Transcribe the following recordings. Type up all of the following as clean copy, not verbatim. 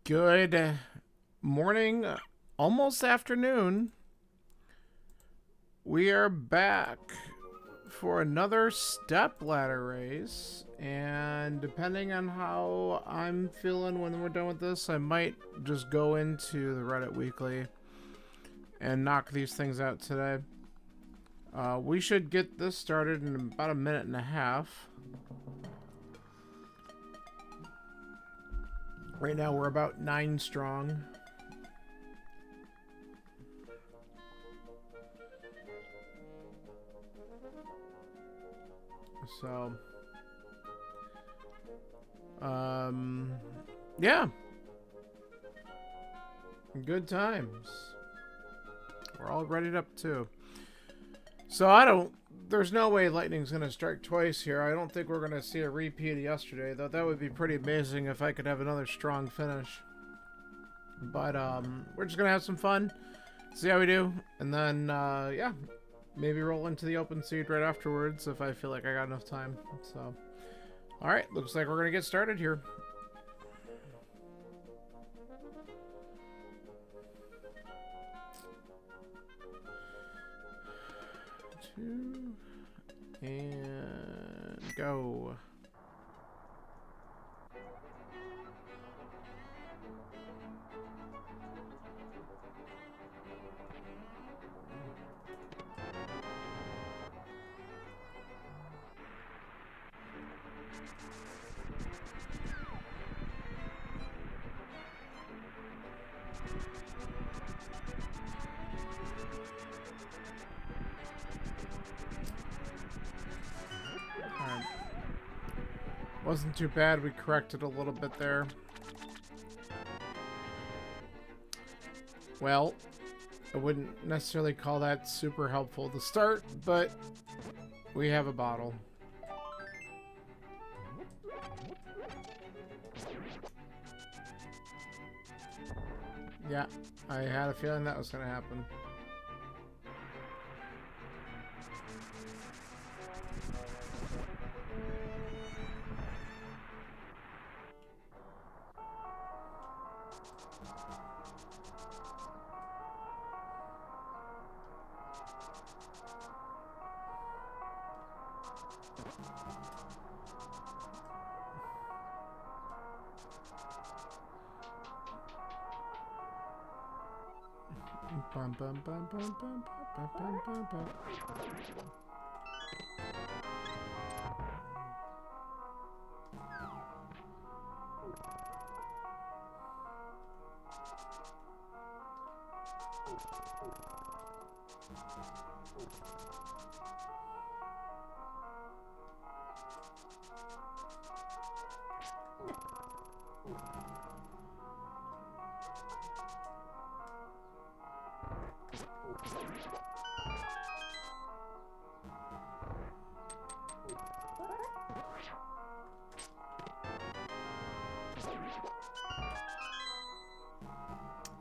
Good morning, almost afternoon. We are back for another stepladder race, and depending on how I'm feeling when we're done with this, I might just go into the Reddit Weekly and knock these things out today. We should get this started in about a minute and a half. Right now we're about 9 strong. So, yeah. Good times. We're all readied up too. So there's no way lightning's gonna strike twice here. I don't think we're gonna see a repeat of yesterday, though that would be pretty amazing if I could have another strong finish. But, we're just gonna have some fun, see how we do, and then, yeah, maybe roll into the open seed right afterwards if I feel like I got enough time. So, alright, looks like we're gonna get started here. Two, and go. Alright. Wasn't too bad. We corrected a little bit there. Well, I wouldn't necessarily call that super helpful to start, but we have a bottle. Yeah, I had a feeling that was going to happen. Bum, bum, bum, bum, bum, bum, bum, bum, bum.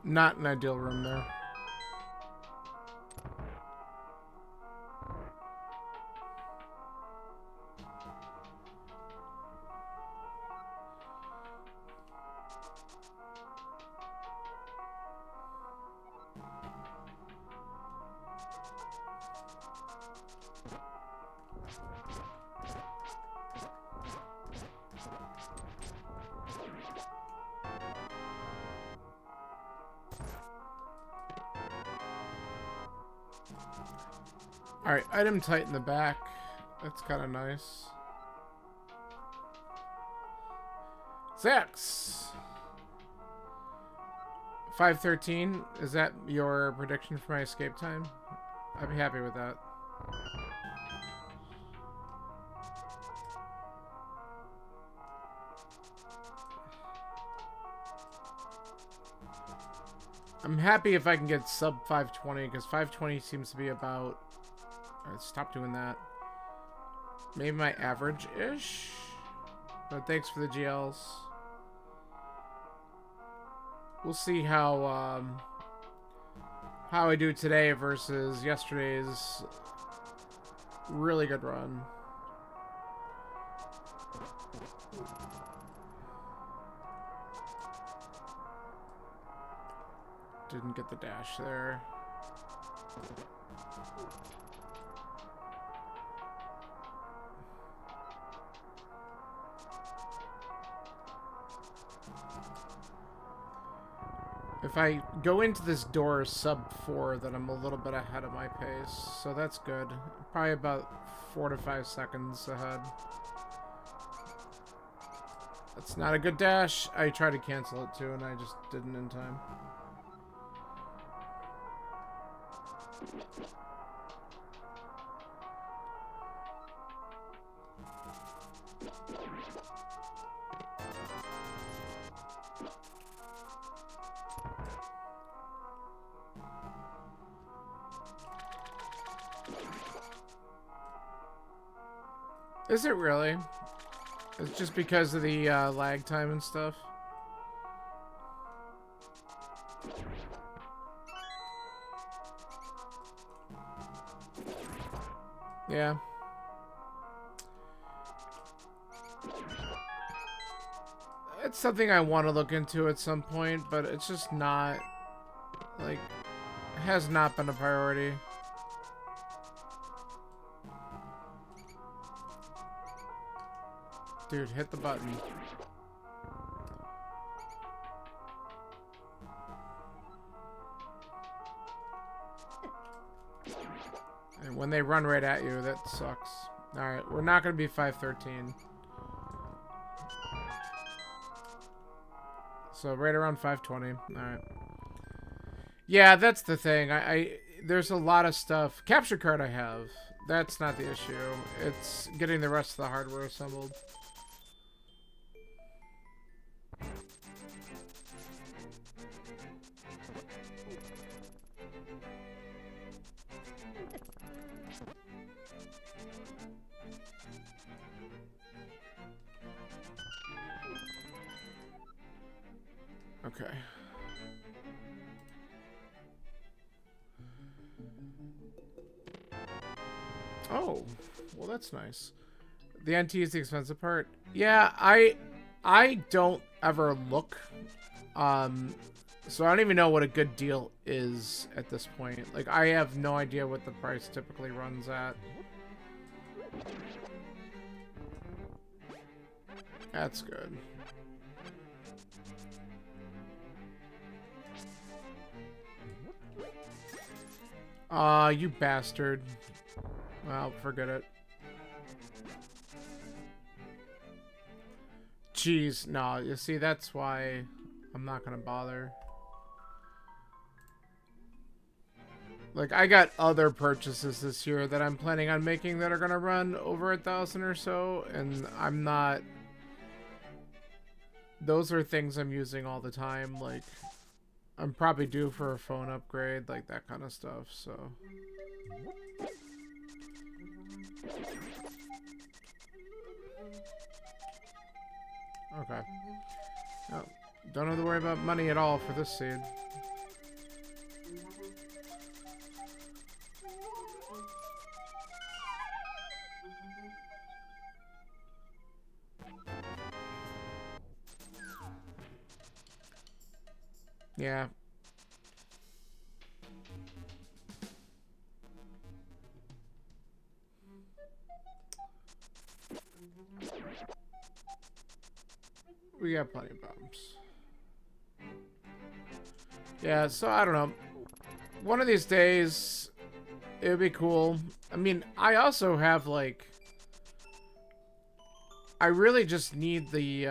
Not an ideal room there. Alright, item tight in the back. That's kind of nice. 6. 5:13. Is that your prediction for my escape time? I'd be happy with that. I'm happy if I can get sub 520, because 520 seems to be about... Alright, stop doing that. Maybe my average-ish? But thanks for the GLs. We'll see how I do today versus yesterday's really good run. Didn't get the dash there. If I go into this door sub 4, then I'm a little bit ahead of my pace, so that's good. Probably about 4 to 5 seconds ahead. That's not a good dash. I tried to cancel it too, and I just didn't in time. Is it really? It's just because of the lag time and stuff. Yeah. It's something I want to look into at some point, but it's just not, like, has not been a priority. Dude, hit the button. And when they run right at you, that sucks. Alright, we're not going to be 513. So right around 520. Alright. Yeah, that's the thing. There's a lot of stuff. Capture card I have. That's not the issue. It's getting the rest of the hardware assembled. Okay. Oh, well that's nice. The NT is the expensive part. Yeah, I don't ever look. So I don't even know what a good deal is at this point. Like, I have no idea what the price typically runs at. That's good. You bastard. Well, forget it. Jeez, no, you see, that's why I'm not gonna bother. Like, I got other purchases this year that I'm planning on making that are gonna run over 1,000 or so, and I'm not... Those are things I'm using all the time, like... I'm probably due for a phone upgrade, like that kind of stuff, so... Okay. Oh, don't have to worry about money at all for this seed. Yeah. We got plenty of bumps. Yeah, so I don't know. One of these days, it would be cool. I mean, I also have, like... I really just need the,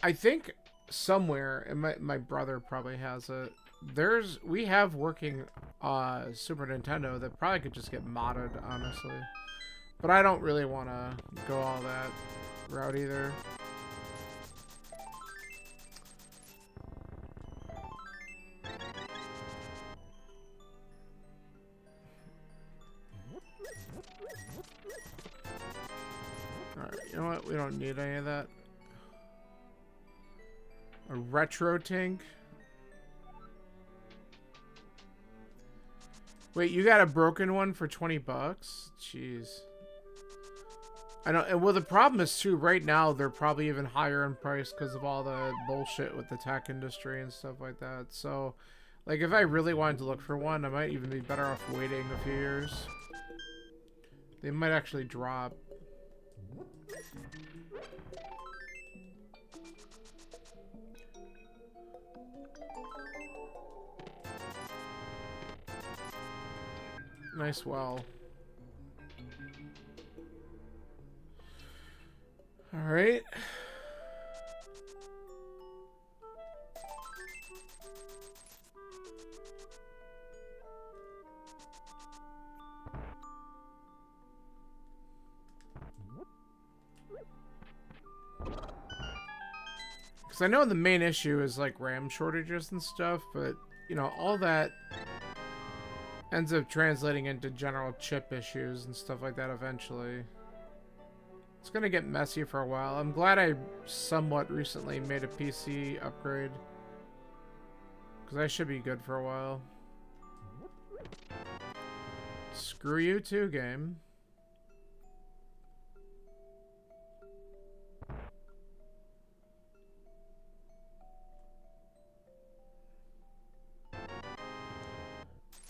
I think somewhere, and my brother probably has it, we have working, Super Nintendo that probably could just get modded, honestly. But I don't really want to go all that route either. Alright, you know what? We don't need any of that. A retro tank? Wait, you got a broken one for 20 bucks? Jeez. I know, and well, the problem is too. Right now, they're probably even higher in price because of all the bullshit with the tech industry and stuff like that. So, like, if I really wanted to look for one, I might even be better off waiting a few years. They might actually drop. Nice well. All right. Because I know the main issue is like RAM shortages and stuff, but you know, all that ends up translating into general chip issues and stuff like that eventually. It's gonna get messy for a while. I'm glad I somewhat recently made a PC upgrade, because I should be good for a while. Screw you too, game.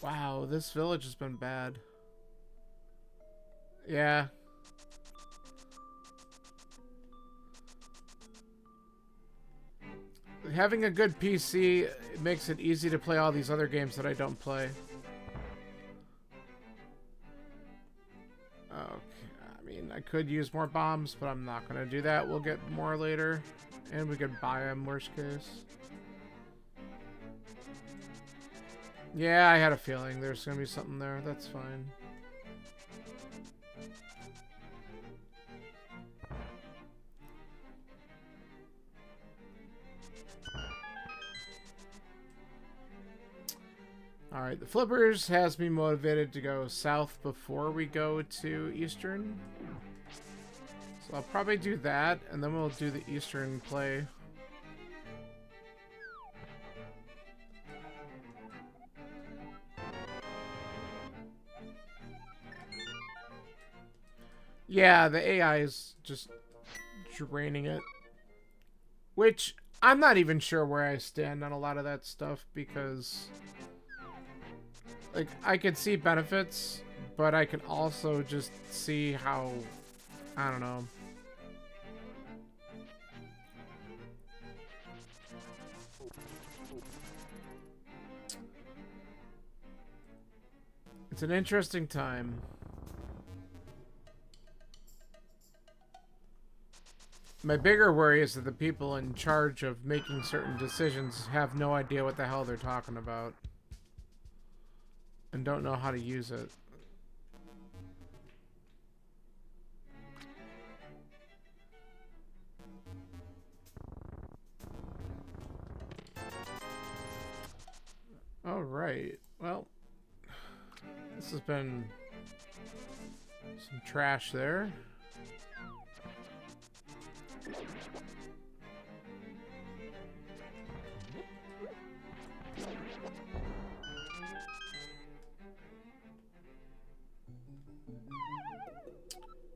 Wow, this village has been bad. Yeah. Having a good PC makes it easy to play all these other games that I don't play. Okay, I mean, I could use more bombs, but I'm not gonna do that. We'll get more later. And we could buy them, worst case. Yeah, I had a feeling there's gonna be something there. That's fine. Alright, the Flippers has me motivated to go south before we go to Eastern. So I'll probably do that, and then we'll do the Eastern play. Yeah, the AI is just draining it. Which, I'm not even sure where I stand on a lot of that stuff, because like, I could see benefits, but I can also just see how, I don't know. It's an interesting time. My bigger worry is that the people in charge of making certain decisions have no idea what the hell they're talking about. And don't know how to use it. Alright, well, this has been some trash there.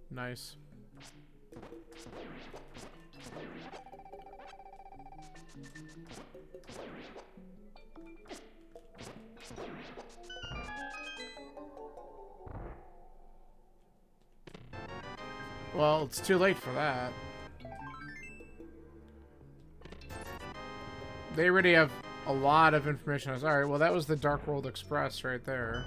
Nice. Well, it's too late for that. They already have a lot of information on us. Alright, well that was the Dark World Express right there.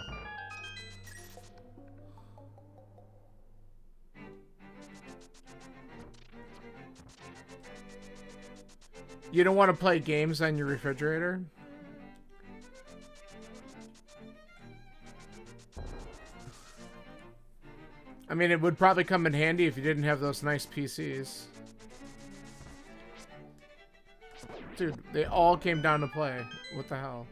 You don't want to play games on your refrigerator? I mean, it would probably come in handy if you didn't have those nice PCs. Dude, they all came down to play. What the hell?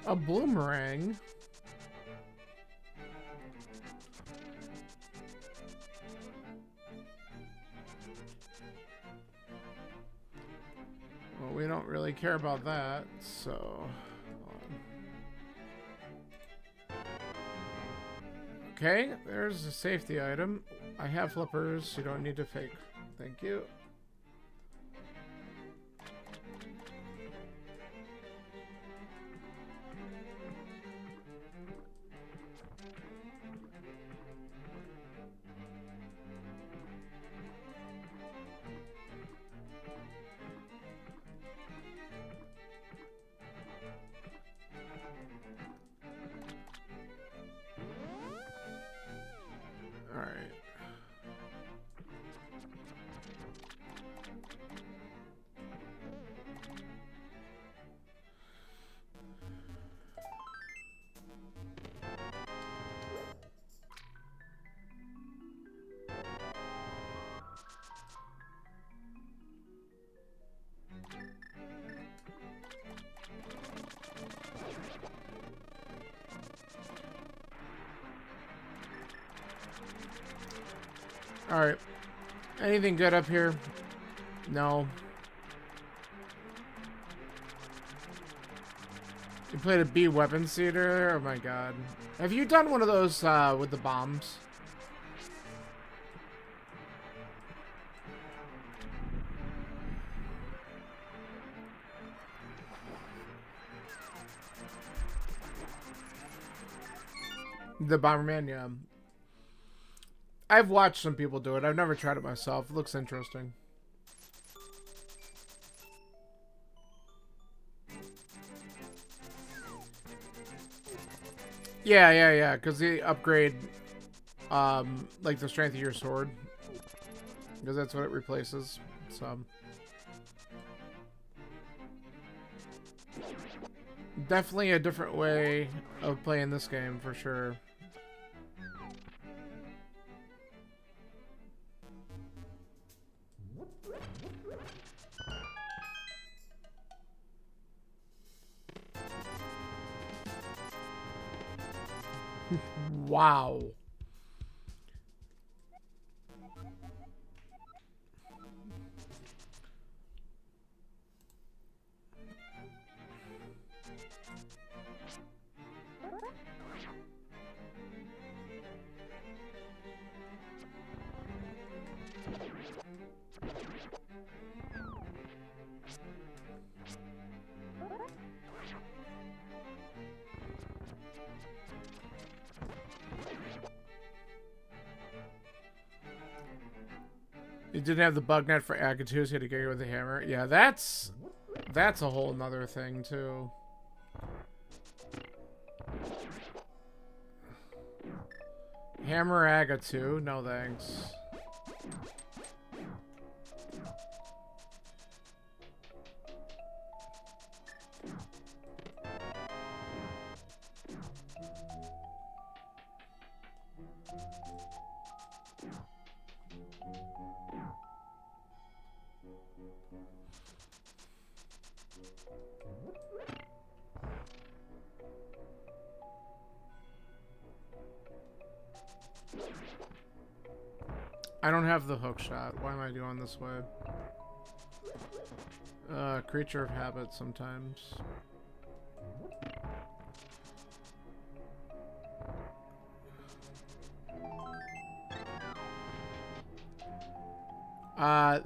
A boomerang? Well, we don't really care about that, so... hold on. Okay, there's a safety item. I have flippers, you don't need to fake. Thank you. Alright. Anything good up here? No. You played a B weapon theater? Oh my god. Have you done one of those with the bombs? The Bomberman, yeah. I've watched some people do it. I've never tried it myself. It looks interesting. Yeah. Because they upgrade, like the strength of your sword. Because that's what it replaces. So. Definitely a different way of playing this game, for sure. Wow. You didn't have the bug net for Agatus, you had to get here with a hammer. Yeah, that's a whole nother thing too. Hammer Agatu, no thanks. I don't have the hook shot. Why am I doing this way? Creature of habit sometimes.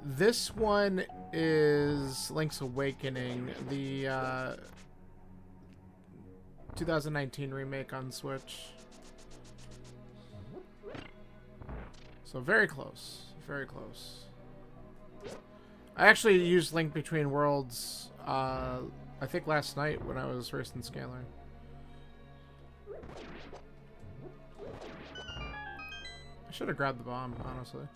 This one is Link's Awakening, the 2019 remake on Switch. So very close. Very close. I actually used Link Between Worlds, I think last night when I was racing Scalar. I should have grabbed the bomb, honestly.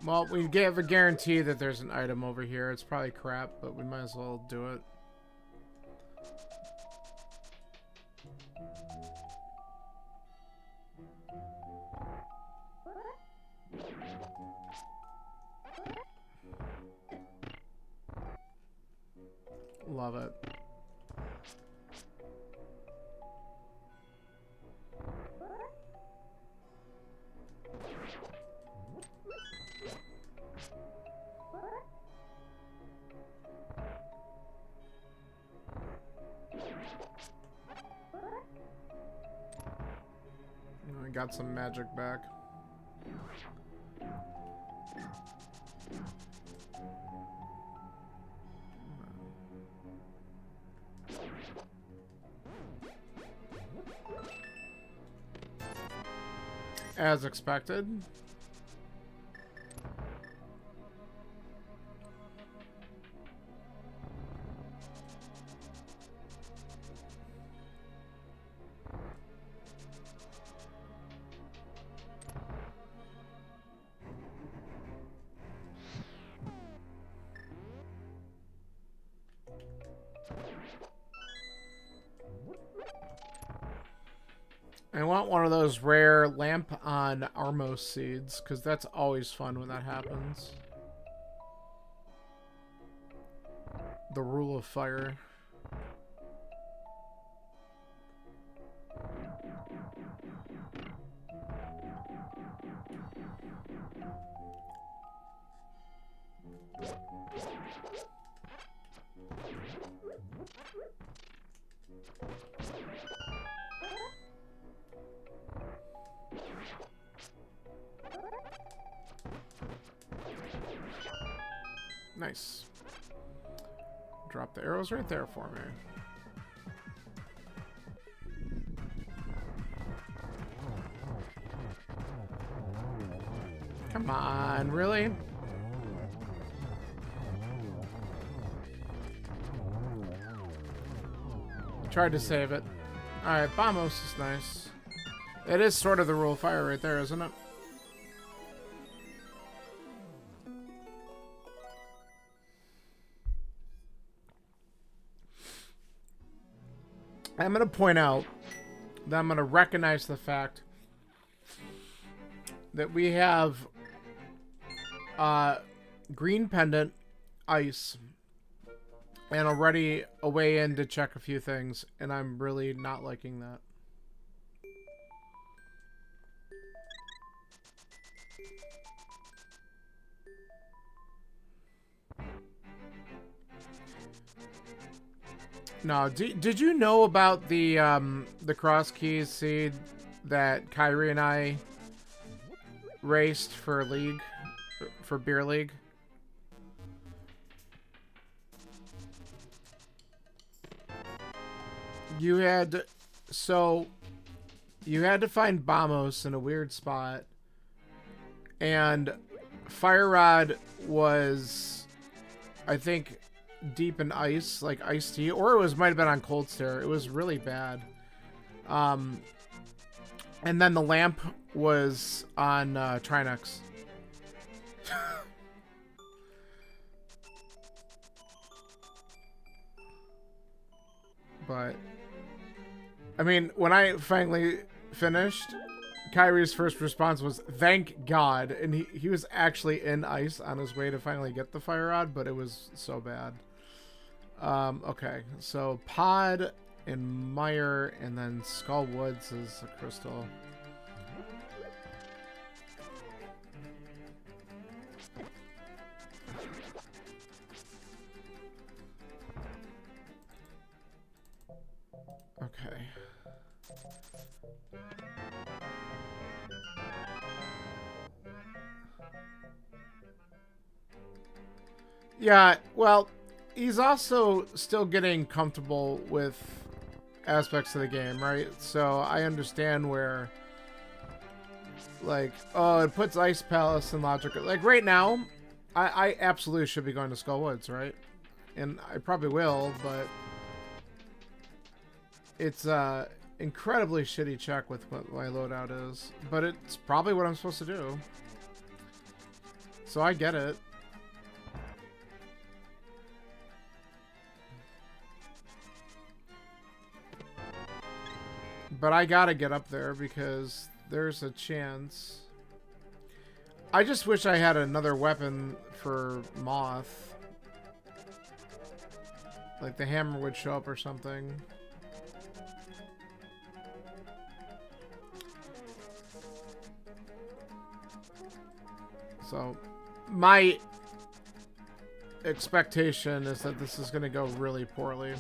Well, we gave a guarantee that there's an item over here. It's probably crap, but we might as well do it. Love it. I got some magic back. As expected. I want one of those rare lamp on Armos seeds, because that's always fun when that happens. The rule of fire. Nice. Drop the arrows right there for me. Come on, really? Tried to save it. Alright, Bamos is nice. It is sort of the rule of fire right there, isn't it? I'm going to point out that I'm going to recognize the fact that we have green pendant, ice, and already a way in to check a few things, and I'm really not liking that. No, did you know about the cross keys seed that Kyrie and I raced for League, for Beer League? You had, so you had to find Bamos in a weird spot, and Fire Rod was, I think, deep in ice, like iced tea, or it was might have been on Cold Stare. It was really bad. And then the lamp was on Trinex. But I mean, when I finally finished, Kyrie's first response was, "Thank God," and he was actually in ice on his way to finally get the fire rod, but it was so bad. Okay, so Pod and Meyer, and then Skull Woods is a crystal. Okay. Yeah, well, he's also still getting comfortable with aspects of the game, right? So I understand where, like, oh, it puts Ice Palace in logic. Like, right now, I absolutely should be going to Skull Woods, right? And I probably will, but it's incredibly shitty check with what my loadout is. But it's probably what I'm supposed to do. So I get it. But I gotta get up there because there's a chance. I just wish I had another weapon for Moth. Like the hammer would show up or something. So, my expectation is that this is going to go really poorly.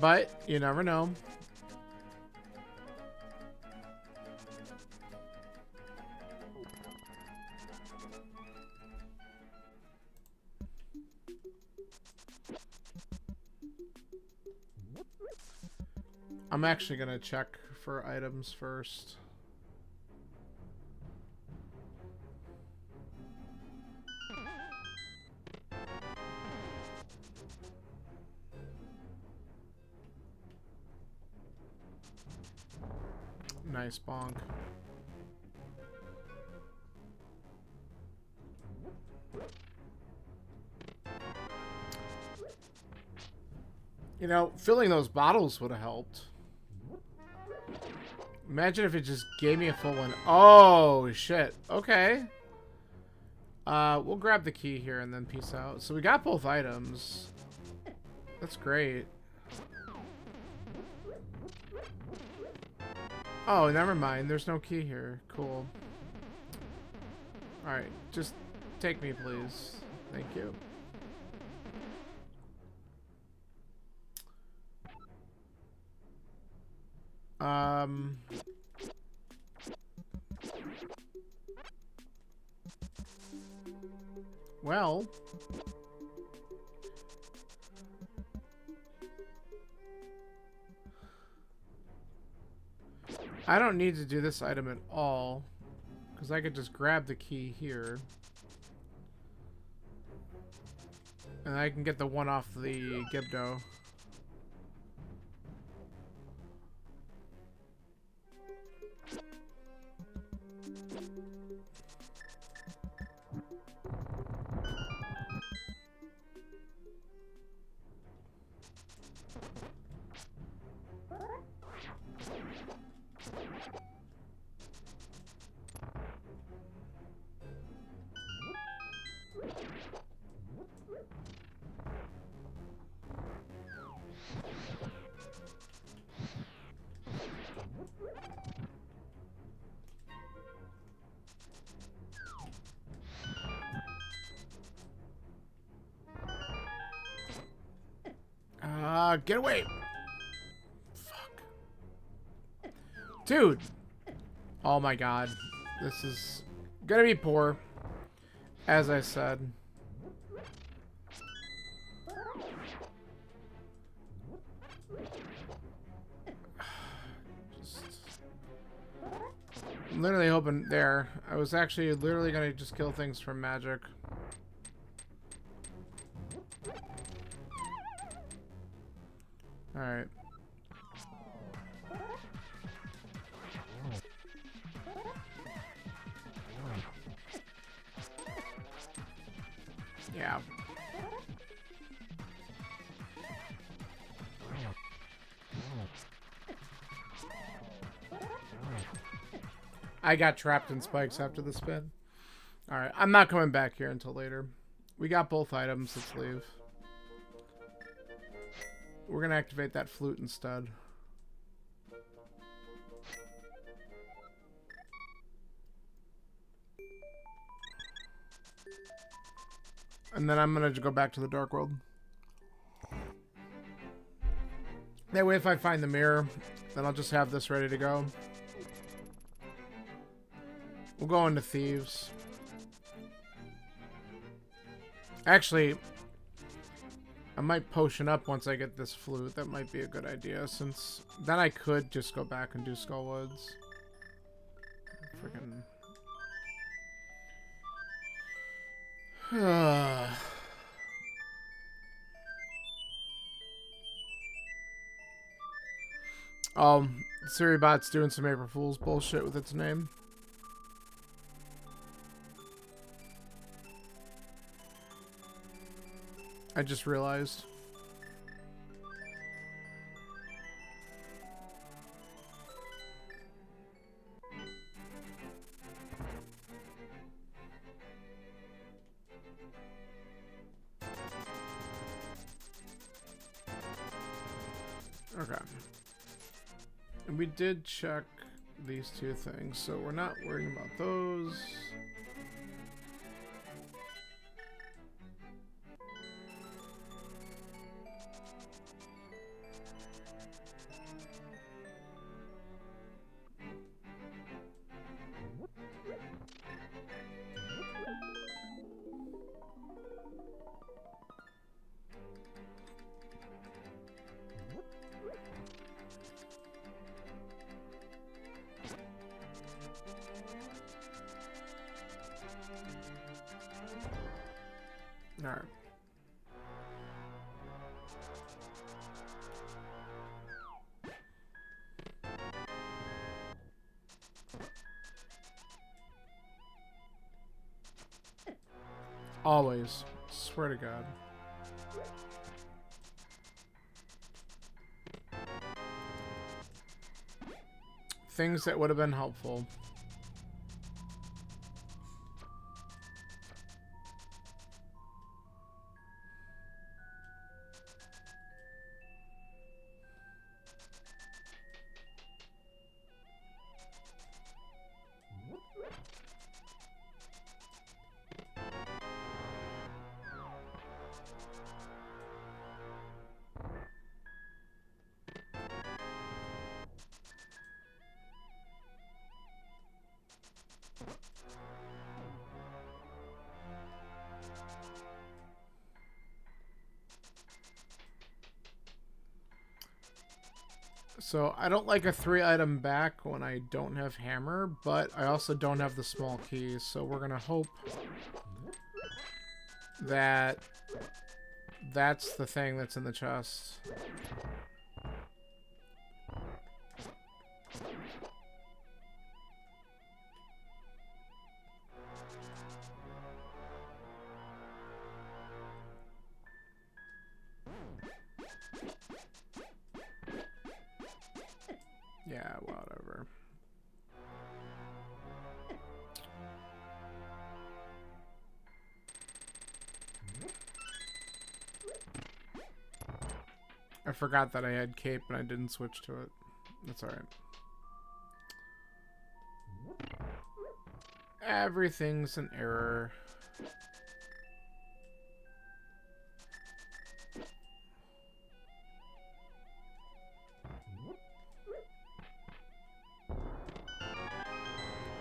But, you never know. I'm actually going to check for items first. Nice bonk. You know, filling those bottles would have helped. Imagine if it just gave me a full one. Oh, shit. Okay. We'll grab the key here and then peace out. So we got both items. That's great. Oh, never mind. There's no key here. Cool. Alright, just take me, please. Thank you. Well... I don't need to do this item at all, because I could just grab the key here. And I can get the one off the Gibdo. Get away! Fuck. Dude! Oh my god. This is gonna be poor. As I said. I'm literally hoping there. I was actually literally gonna just kill things from magic. Alright. Yeah. I got trapped in spikes after the spin. Alright, I'm not coming back here until later. We got both items, let's leave. We're gonna activate that flute instead. And then I'm gonna go back to the Dark World. That way if I find the mirror, then I'll just have this ready to go. We'll go into Thieves. Actually, I might potion up once I get this flute. That might be a good idea, since then I could just go back and do Skullwoods. Freaking... Siribot's doing some April Fool's bullshit with its name. I just realized. Okay. And we did check these two things, so we're not worrying about those. All right. Always. Swear to God. Things that would have been helpful. So I don't like a 3-item back when I don't have hammer, but I also don't have the small keys, so we're gonna hope that that's the thing that's in the chest. Yeah, whatever. I forgot that I had cape and I didn't switch to it. That's alright. Everything's an error.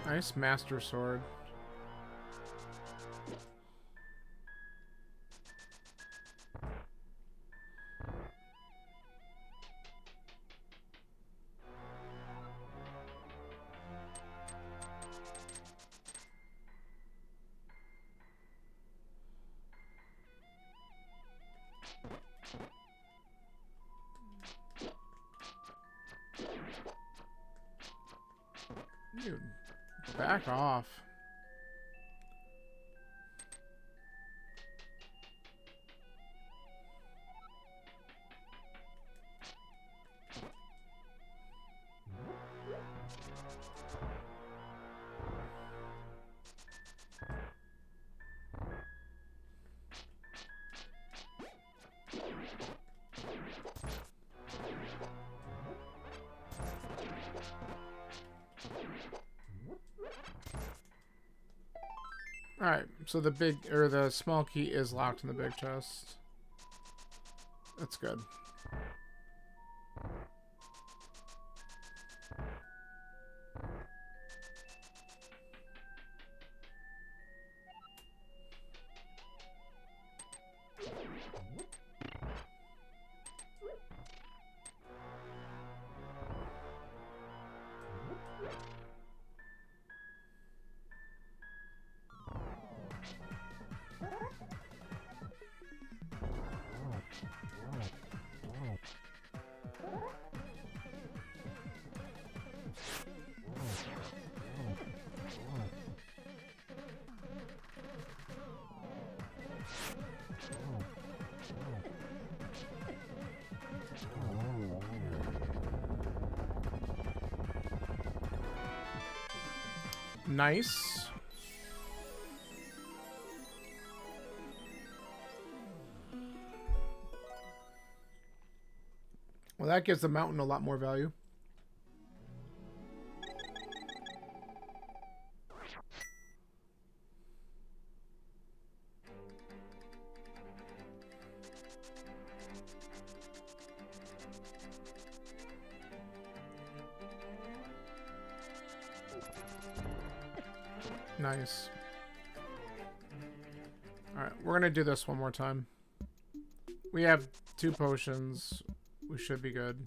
Nice master sword. Dude, back off. Alright, so the small key is locked in the big chest. That's good. Nice. Well, that gives the mountain a lot more value. Nice. Alright, we're gonna do this one more time. We have 2 potions. We should be good.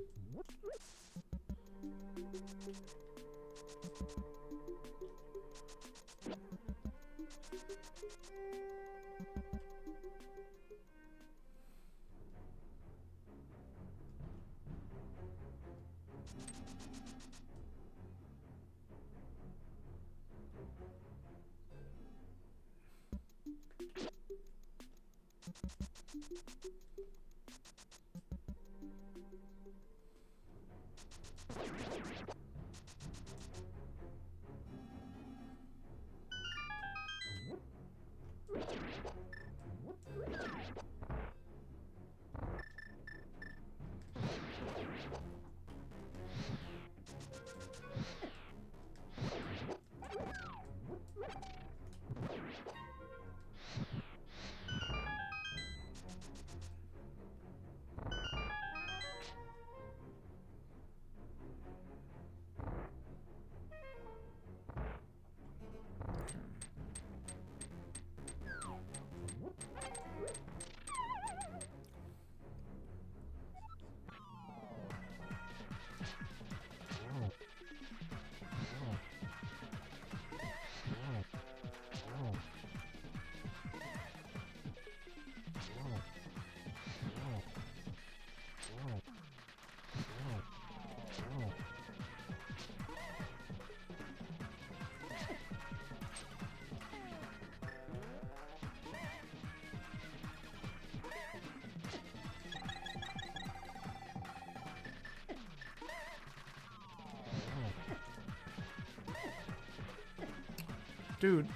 Dude.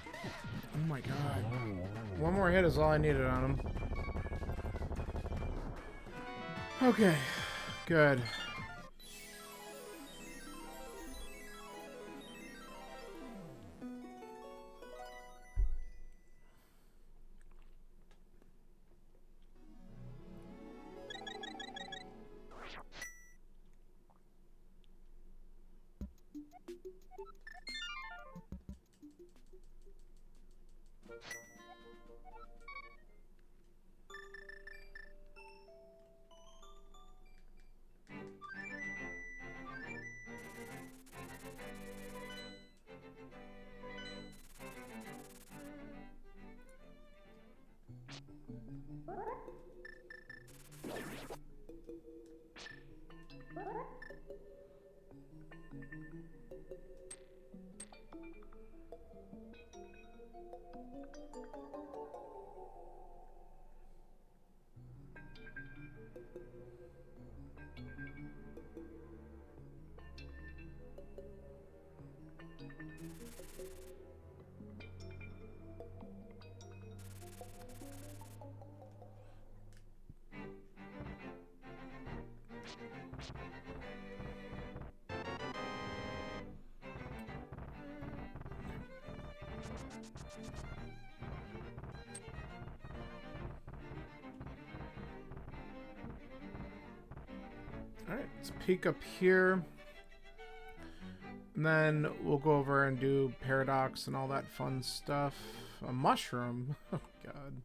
Oh my god. One more hit is all I needed on him. Okay. Good. Alright, let's peek up here. And then we'll go over and do Paradox and all that fun stuff. A mushroom? Oh, God.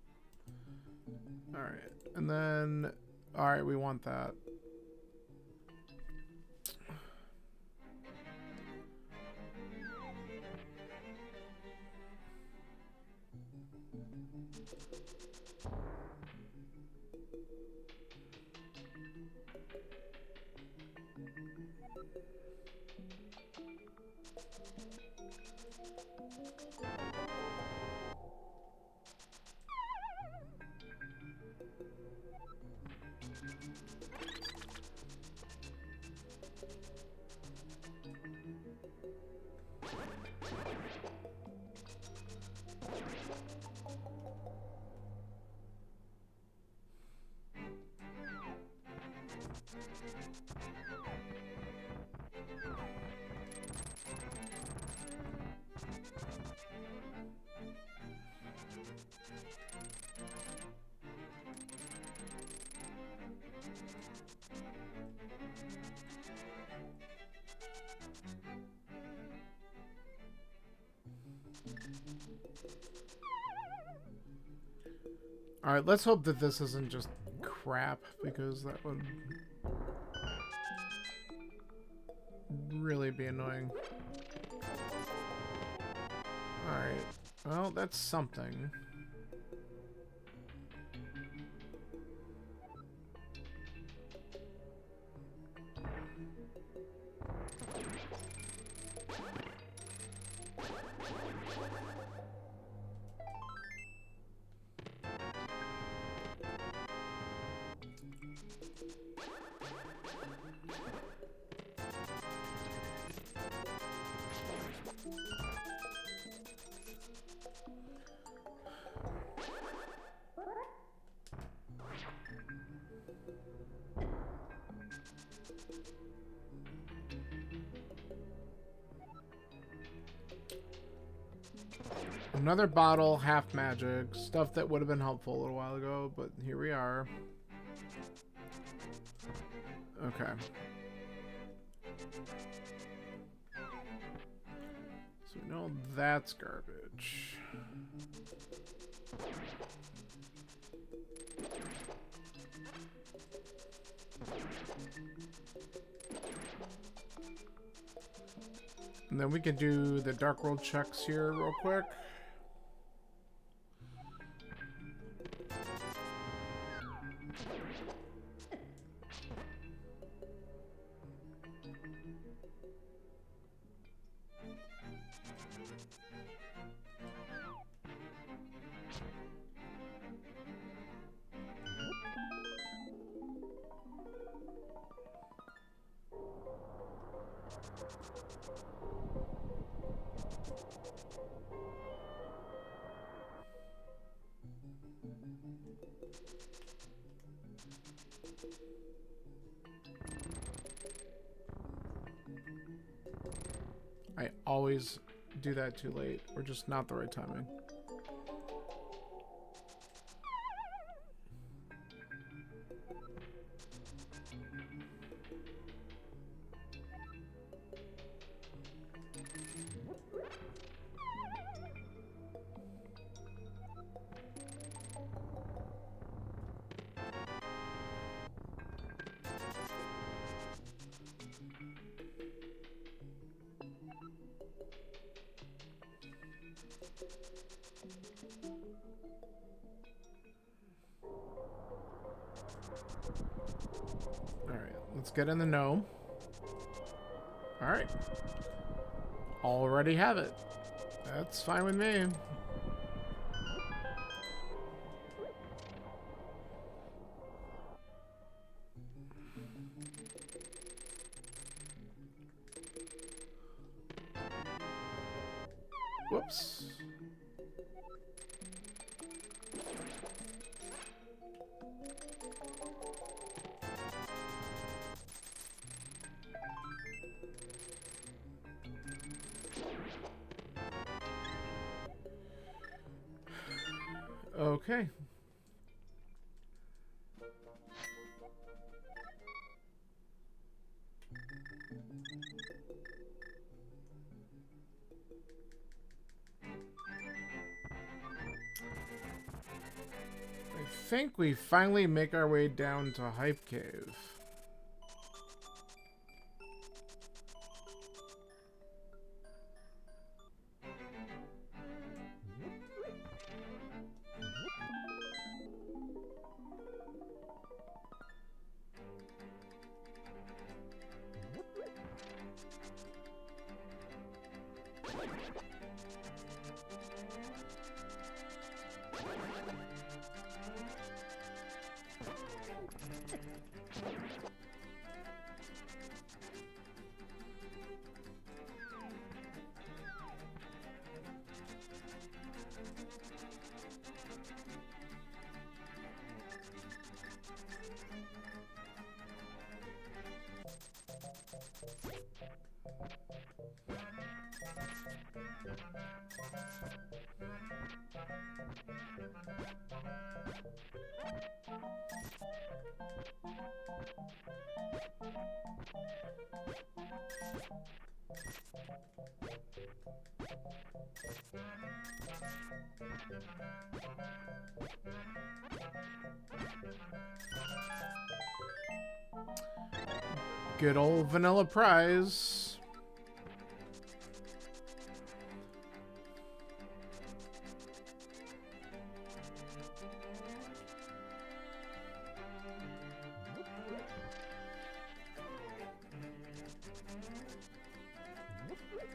Alright, and then... Alright, we want that. Alright, let's hope that this isn't just crap, because that would really be annoying. Alright, well, that's something. Another bottle, half magic, stuff that would have been helpful a little while ago, but here we are. Okay. So we know that's garbage. And then we can do the Dark World checks here real quick. I always do that too late, or just not the right timing. Alright, let's get in the gnome. Alright. Already have it. That's fine with me. Whoops. Okay. I think we finally make our way down to Hype Cave. Good old vanilla prize.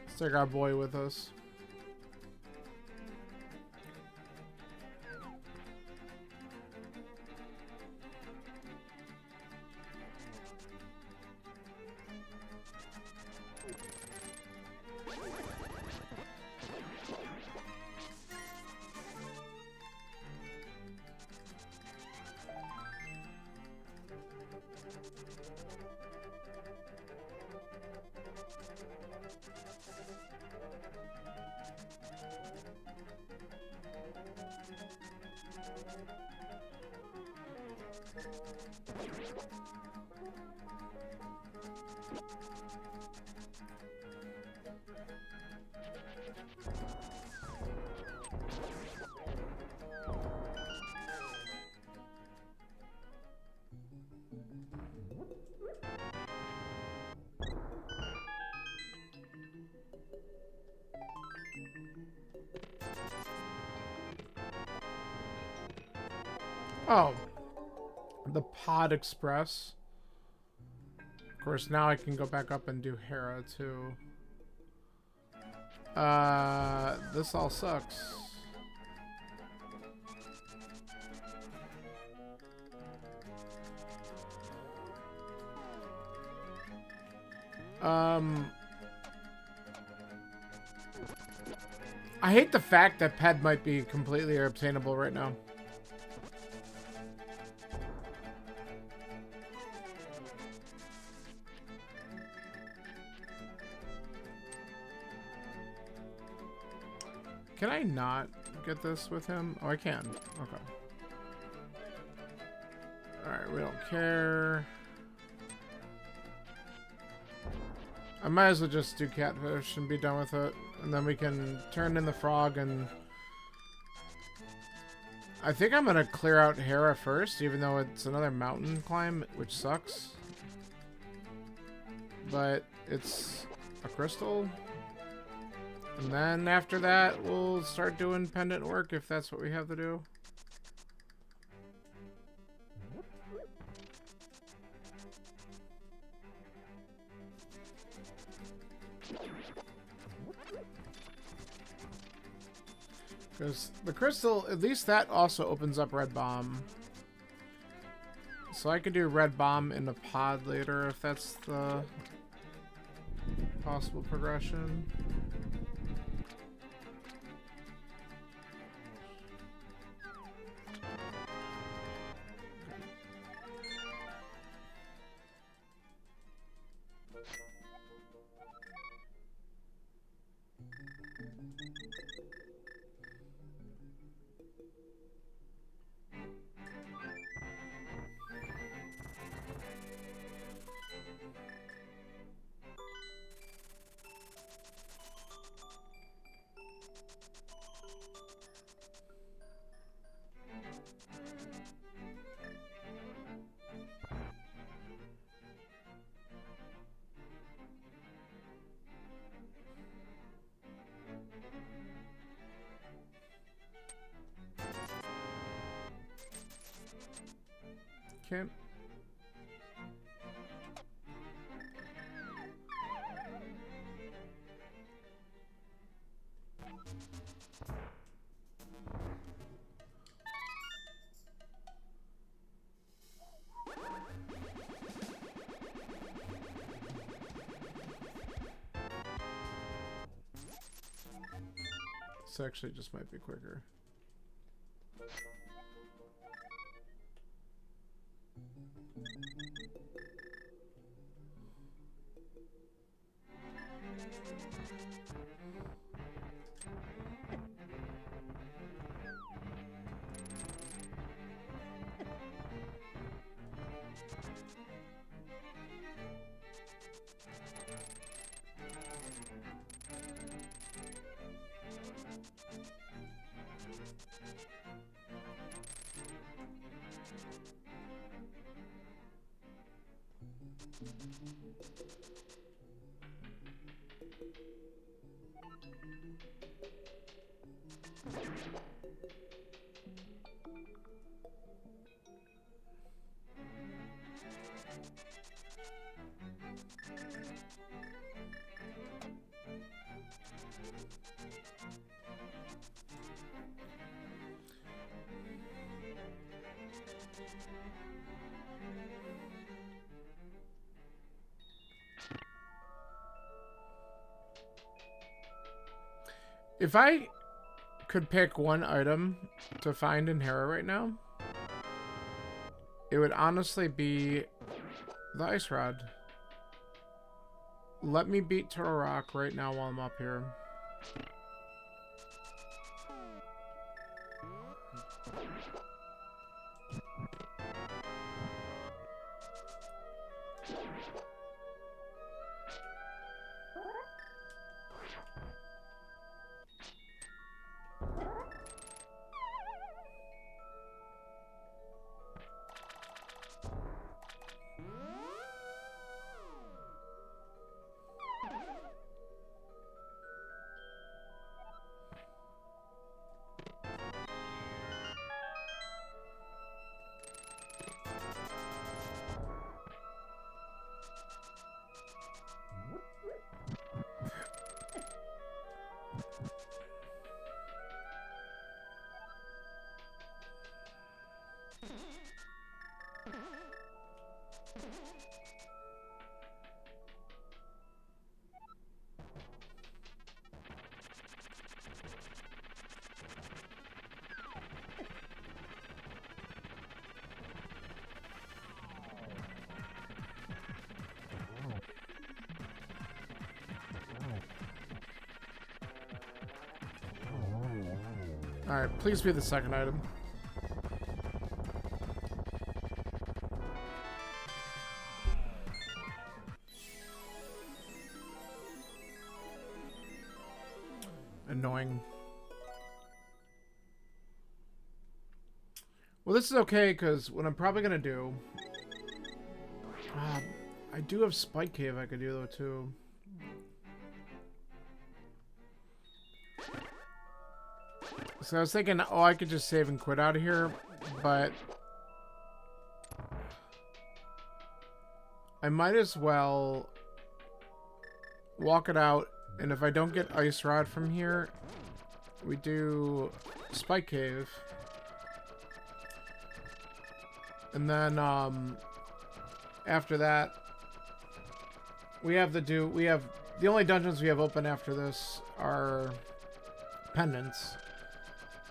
Let's take our boy with us. Oh, the Pod Express. Of course, now I can go back up and do Hera too. This all sucks. I hate the fact that Ped might be completely obtainable right now. Can I not get this with him? Oh, I can. Okay. Alright, we don't care. I might as well just do Catfish and be done with it. And then we can turn in the frog and... I think I'm gonna clear out Hera first, even though it's another mountain climb, which sucks. But it's a crystal. And then after that, we'll start doing pendant work if that's what we have to do. Because the crystal, at least that also opens up Red Bomb. So I could do Red Bomb in the pod later if that's the possible progression. Okay. This actually just might be quicker. If I could pick one item to find in Hera right now, it would honestly be the Ice Rod. Let me beat Turtle Rock right now while I'm up here. Alright, please be the second item. Annoying. Well, this is okay, because what I'm probably going to do... I do have Spike Cave I could do, though, too. So I was thinking, oh, I could just save and quit out of here, but... I might as well walk it out, and if I don't get Ice Rod from here, we do Spike Cave. And then, after that, we have the only dungeons we have open after this are pendants.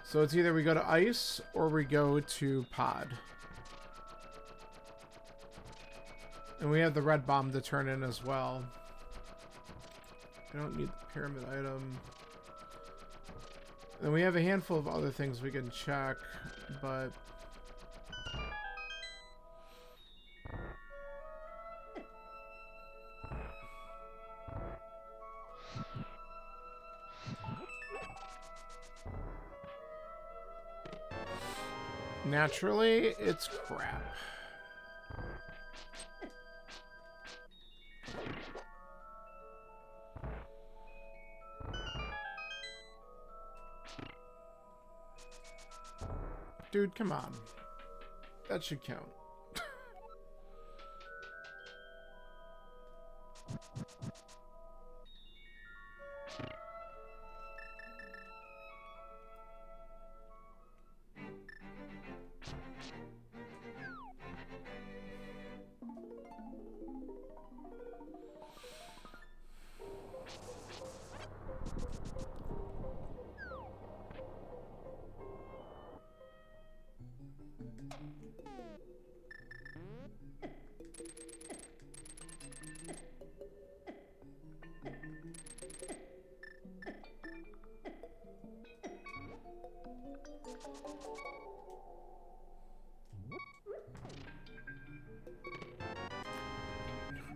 So it's either we go to Ice or we go to Pod. And we have the red bomb to turn in as well. I don't need the pyramid item. Then we have a handful of other things we can check, but... naturally, it's crap. Dude, come on. That should count.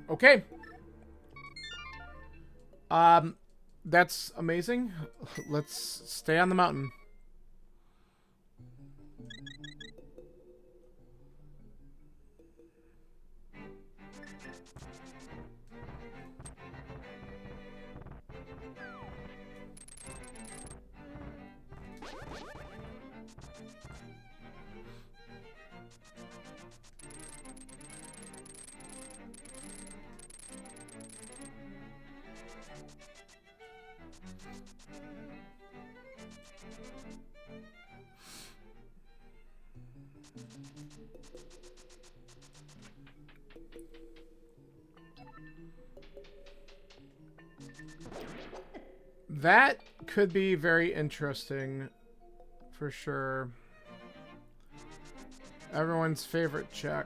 Okay. That's amazing. Let's stay on the mountain. That could be very interesting, for sure. Everyone's favorite check.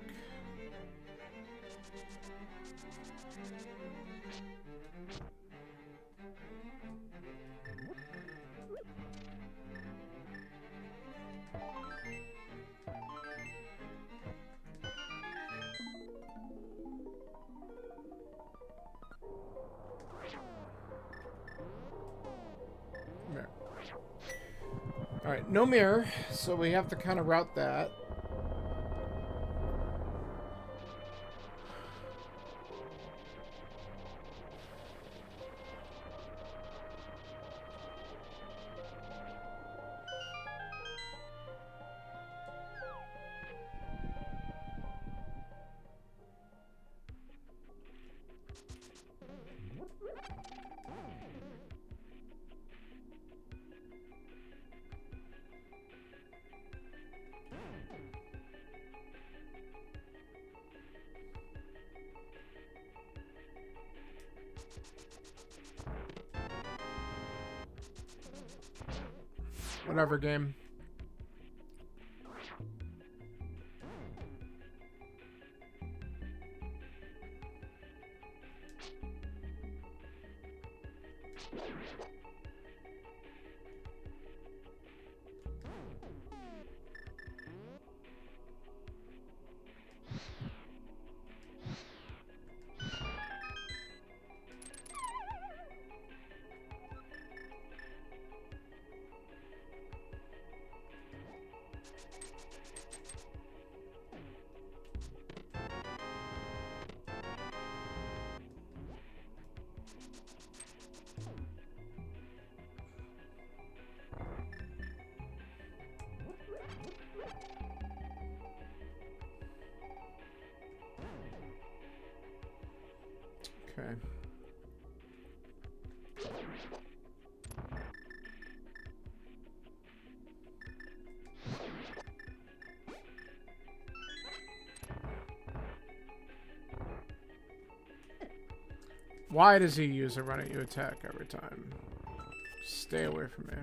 Alright, no mirror, so we have to kind of route that. Whatever, game. Okay. Why does he use a run at you attack every time? Stay away from me.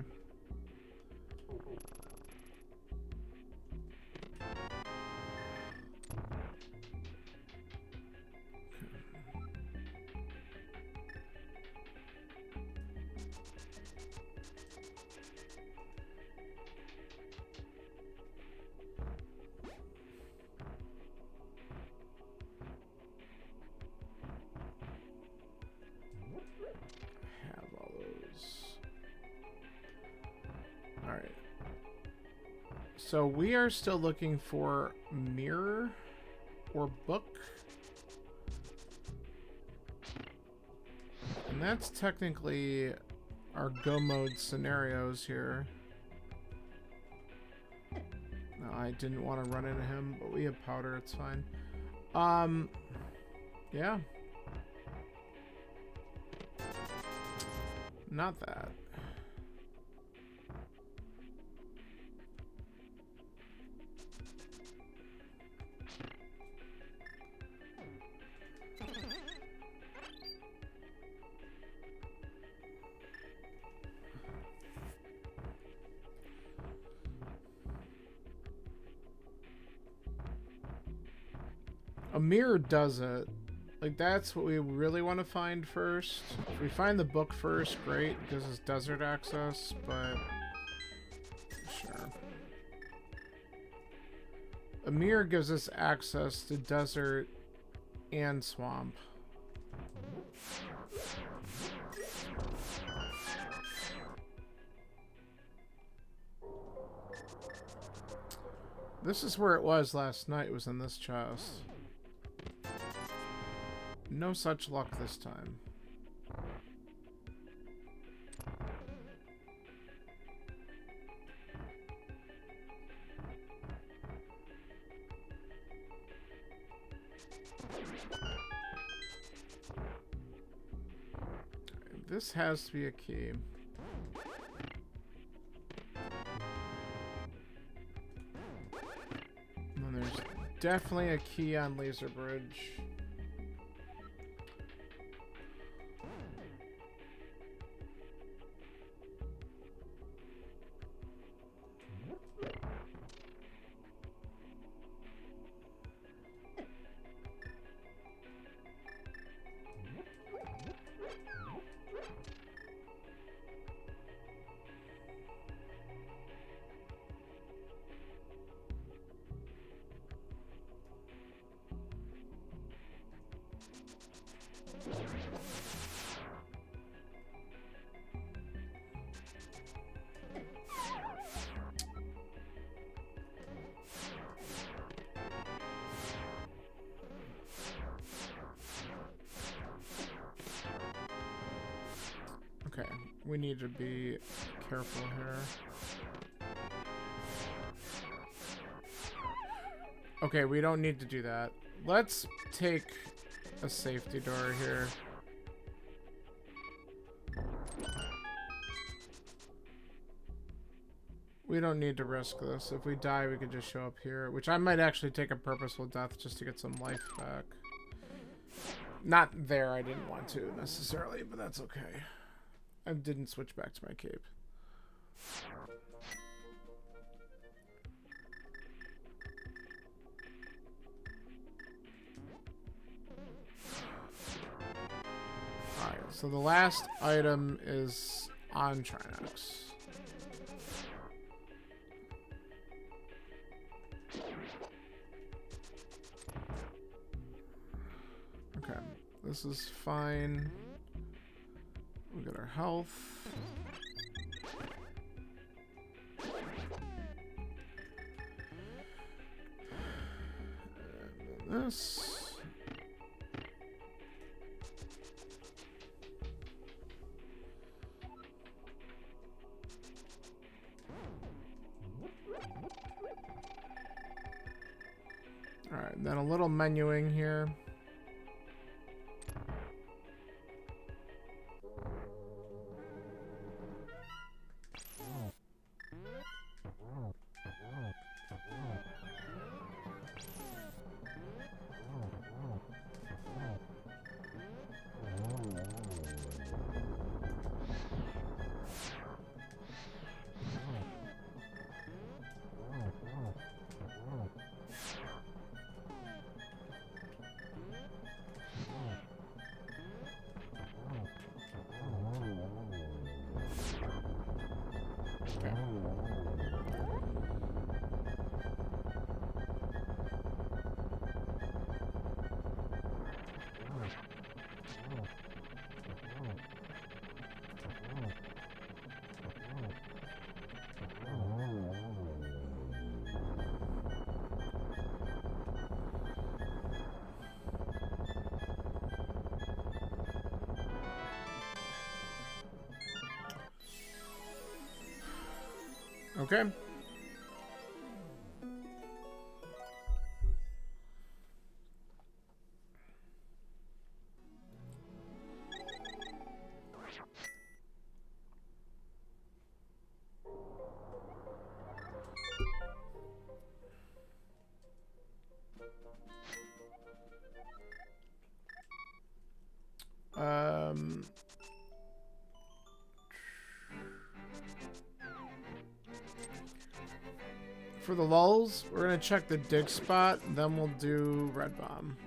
So we are still looking for mirror or book. And that's technically our go mode scenarios here. No, I didn't want to run into him, but we have powder, it's fine. Yeah. Not that. A mirror does it. Like, that's what we really want to find first. If we find the book first, great. It gives us desert access, but... sure. A mirror gives us access to desert and swamp. This is where it was last night. It was in this chest. No such luck this time. This has to be a key. And then there's definitely a key on Laser Bridge. we need to be careful here. Okay, we don't need to do that. Let's take a safety door here. We don't need to risk this. If we die, we can just show up here, which I might actually take a purposeful death just to get some life back. Not there, I didn't want to necessarily, but that's okay. I didn't switch back to my cape. Alright, so the last item is on Trinox. Okay, this is fine. We got our health. And this. Alright, then a little menuing here. Okay. For the lulls, we're gonna check the dig spot, then we'll do red bomb.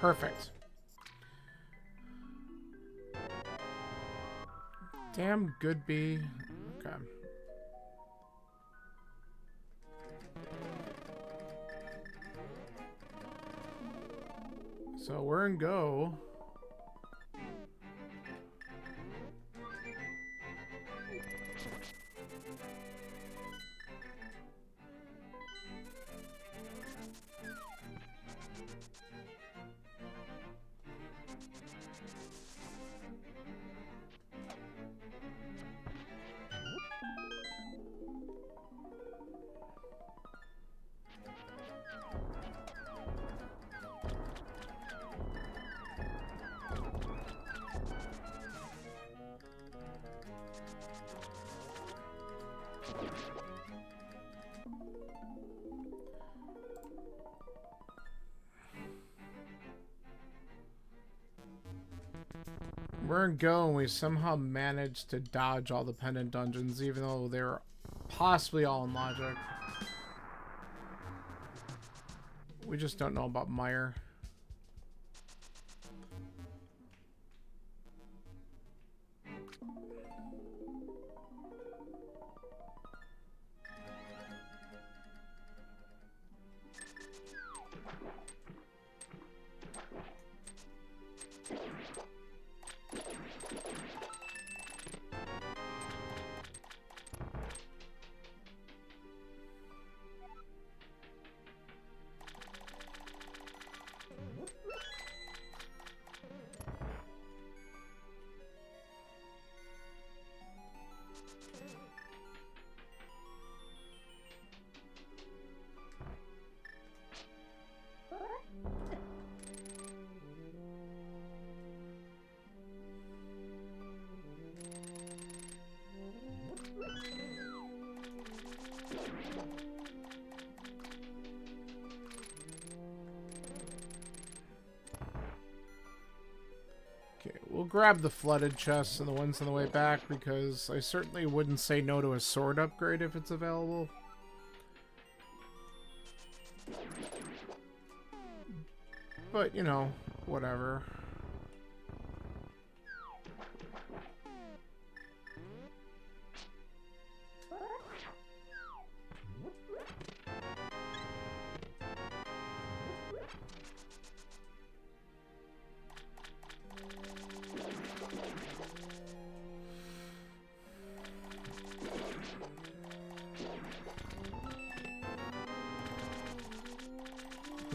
Perfect. Damn good bee. Okay. So we're in go. We're in go, and we somehow managed to dodge all the pendant dungeons, even though they were possibly all in logic. We just don't know about Meyer. We'll grab the flooded chests and the ones on the way back, because I certainly wouldn't say no to a sword upgrade if it's available. But, you know, whatever.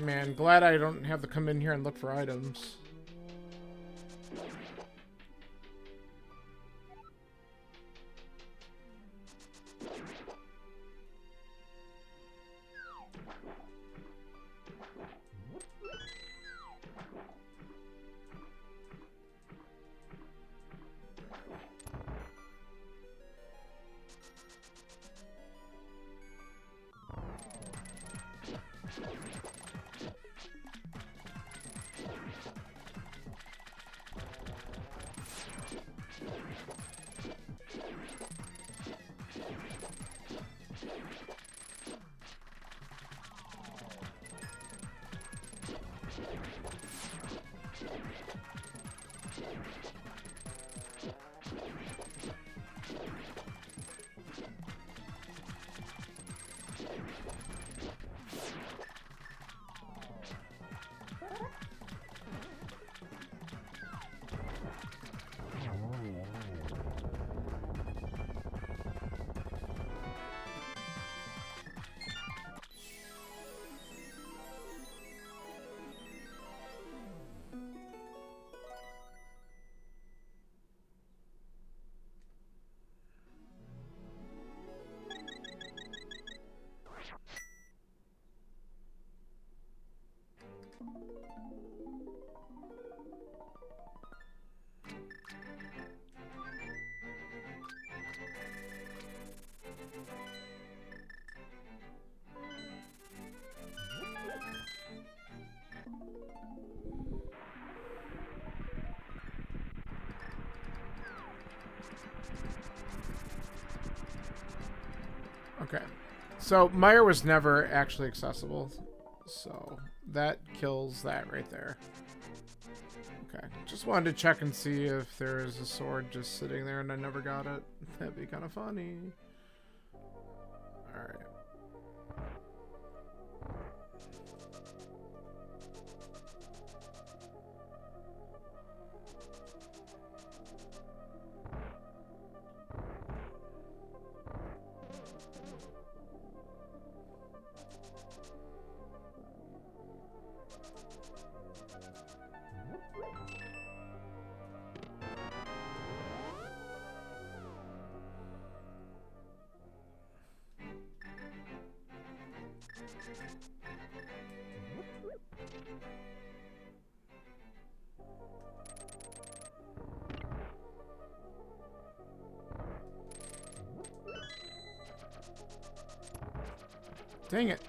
Man, glad I don't have to come in here and look for items. Okay. So, Meyer was never actually accessible. So that kills that right there. Okay, just wanted to check and see if there is a sword just sitting there and I never got it. That'd be kind of funny. Alright. Dang it.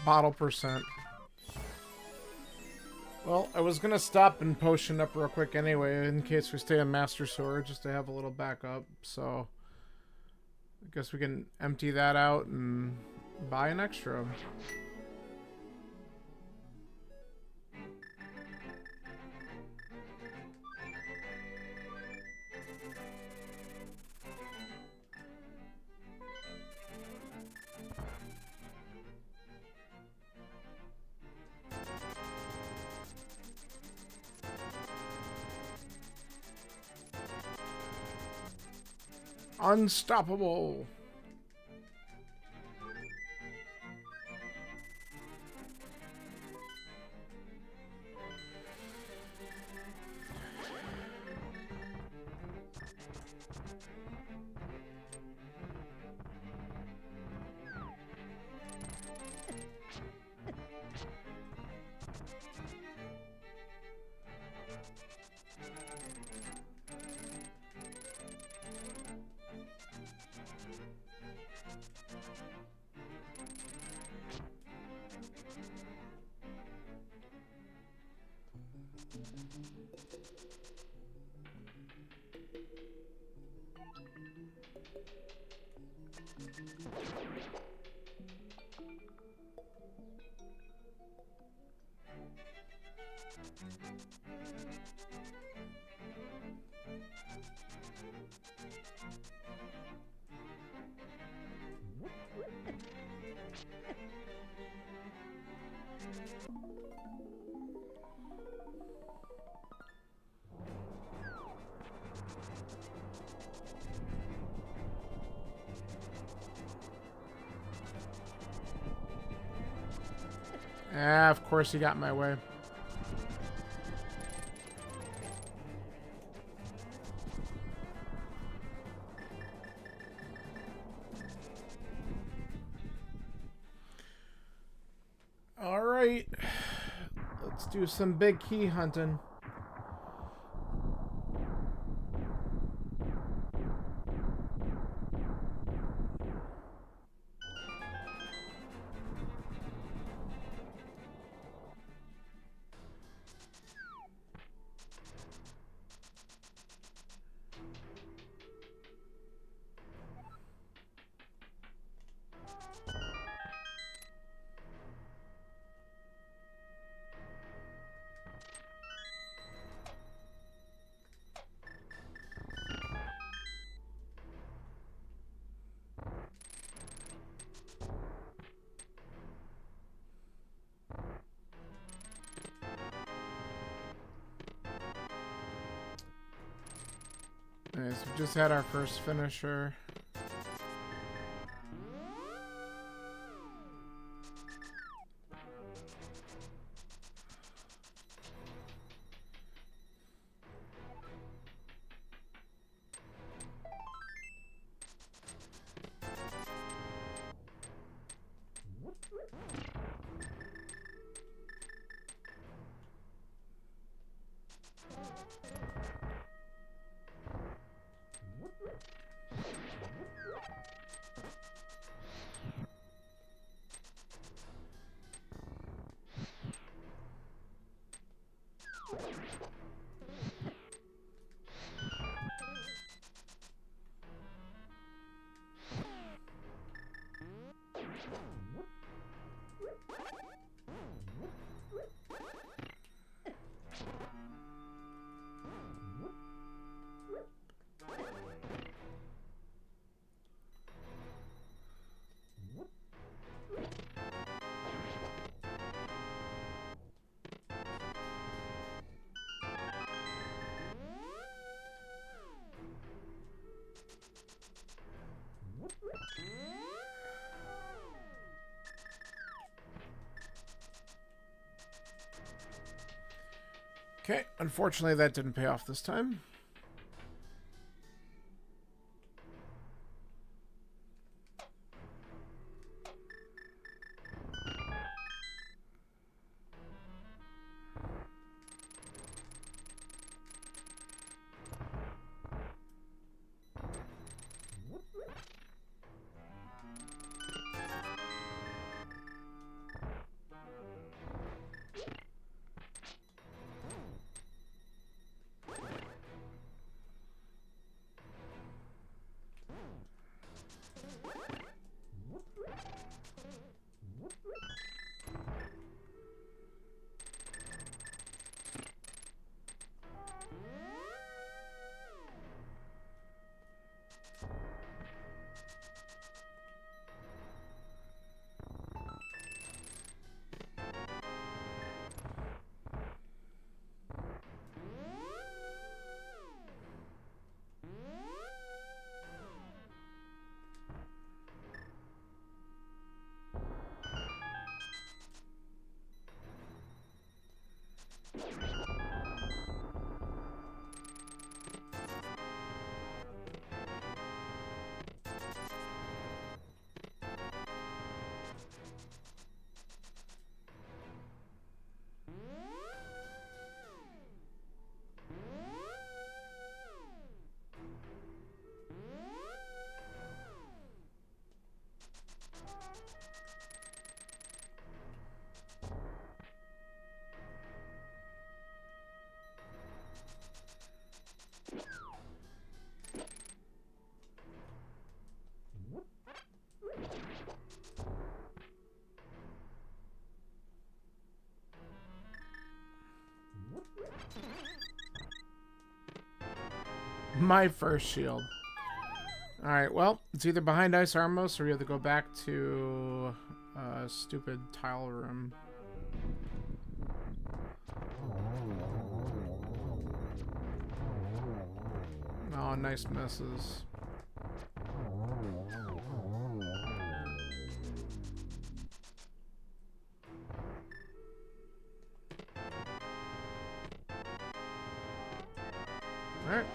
Bottle percent. Well, I was gonna stop and potion up real quick anyway, in case we stay on Master Sword, just to have a little backup. So, I guess we can empty that out and buy an extra. Unstoppable! Ah, of course he got in my way. All right, let's do some big key hunting. Alright, so we just had our first finisher. Okay, unfortunately that didn't pay off this time. My first shield. Alright, well, it's either behind Ice Armos or you have to go back to stupid tile room. Oh, nice misses. Alright.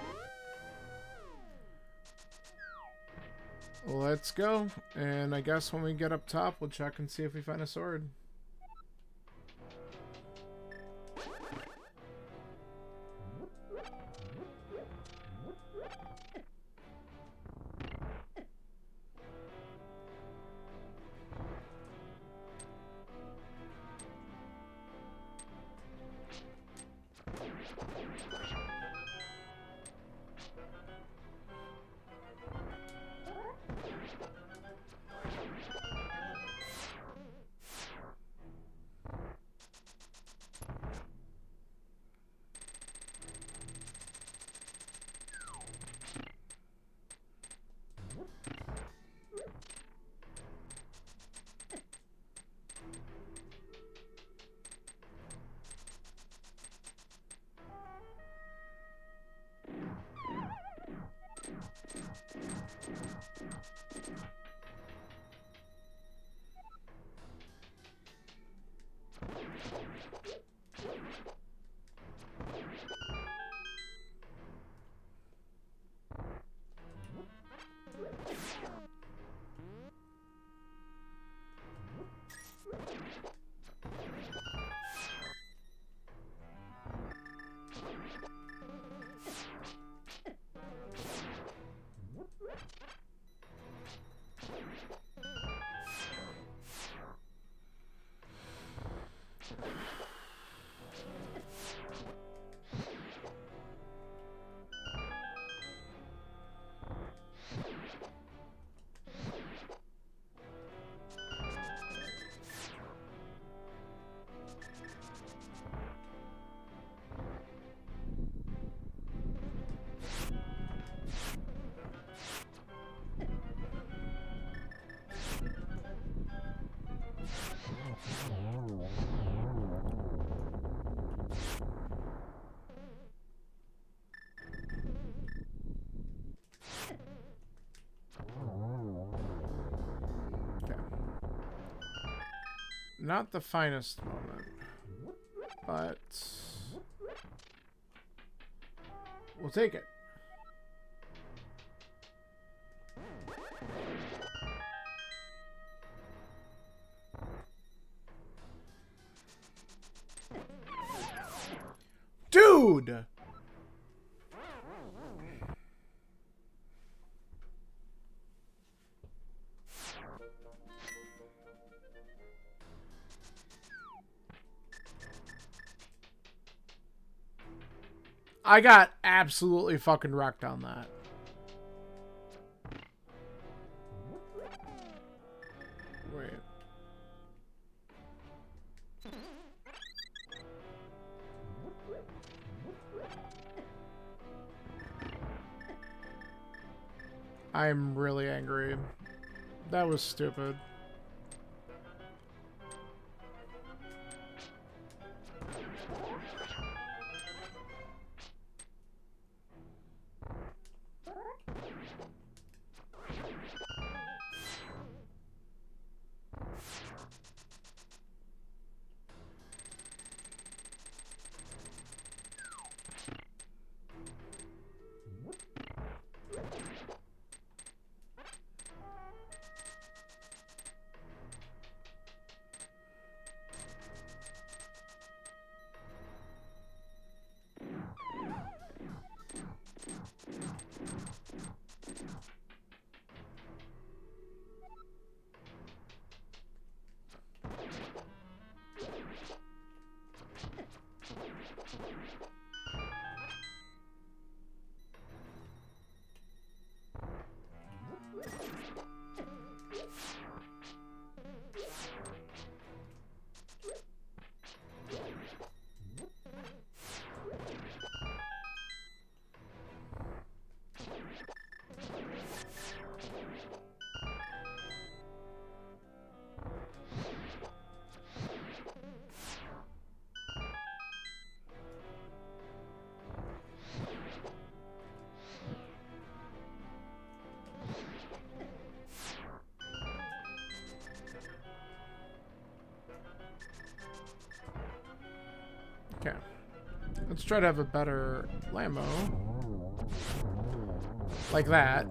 Let's go. And I guess when we get up top, we'll check and see if we find a sword. not the finest moment, but we'll take it. Dude! I got absolutely fucking wrecked on that. Wait. I'm really angry. That was stupid. Okay. Let's try to have a better Lambo. Like that.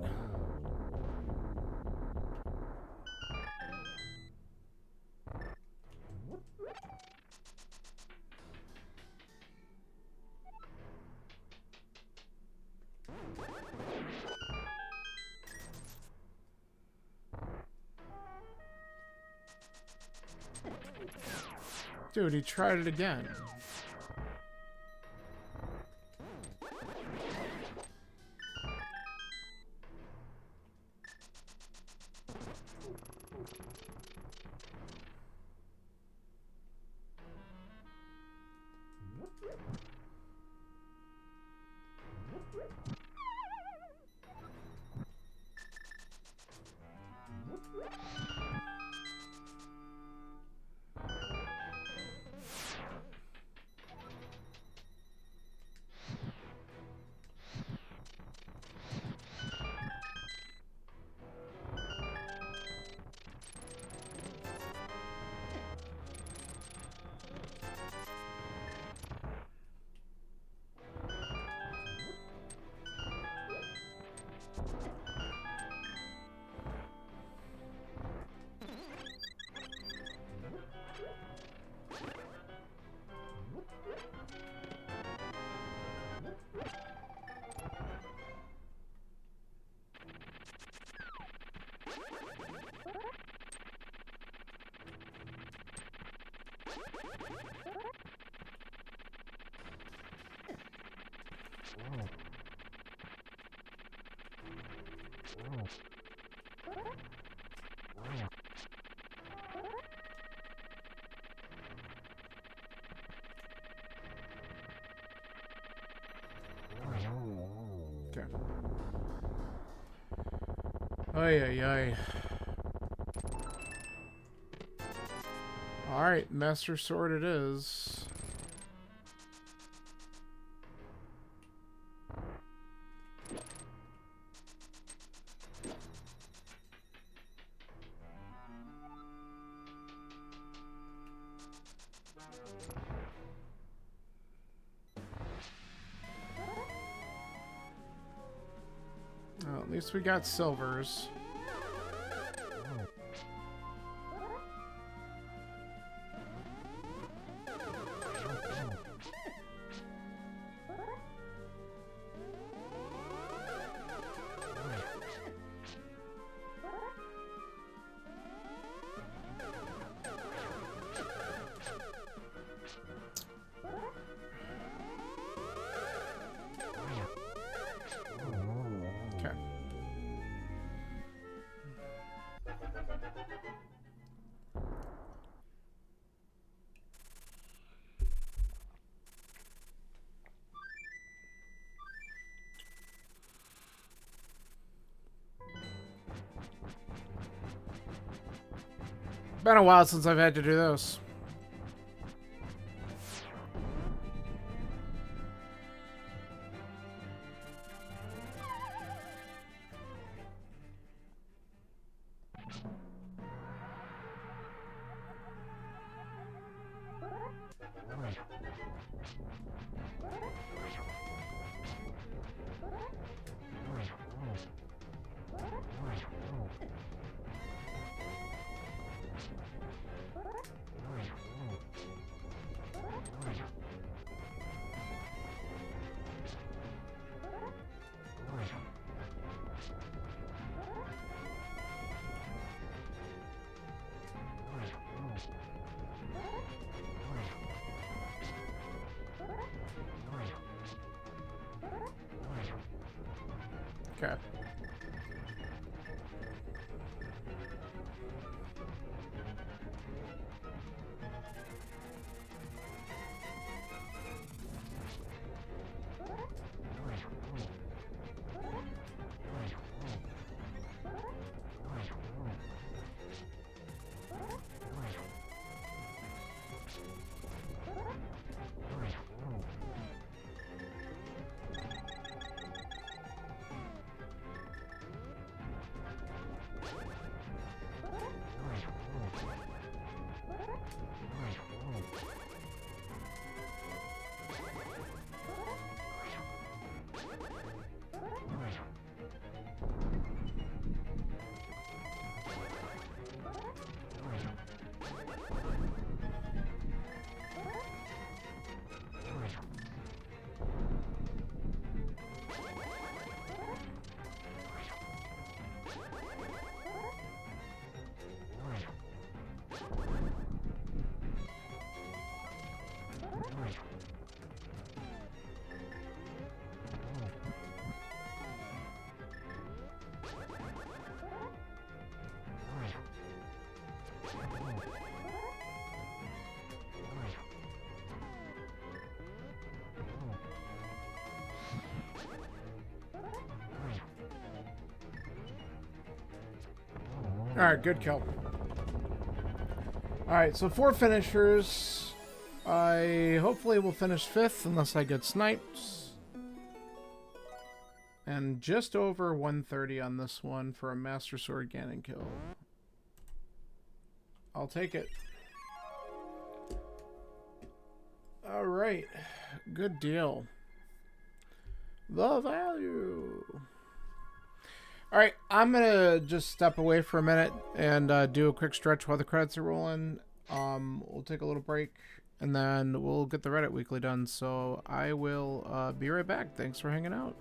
Dude, he tried it again. Okay. Ay, ay, ay. Alright, Master Sword it is. At least we got silvers. Been a while since I've had to do those. Okay. Alright, good kill. Alright, so 4 finishers. I hopefully will finish 5th unless I get sniped. And just over 130 on this one for a Master Sword Ganon kill. I'll take it. Alright, good deal. The value. Alright, I'm going to just step away for a minute and do a quick stretch while the credits are rolling. We'll take a little break and then we'll get the Reddit Weekly done. So I will be right back. Thanks for hanging out.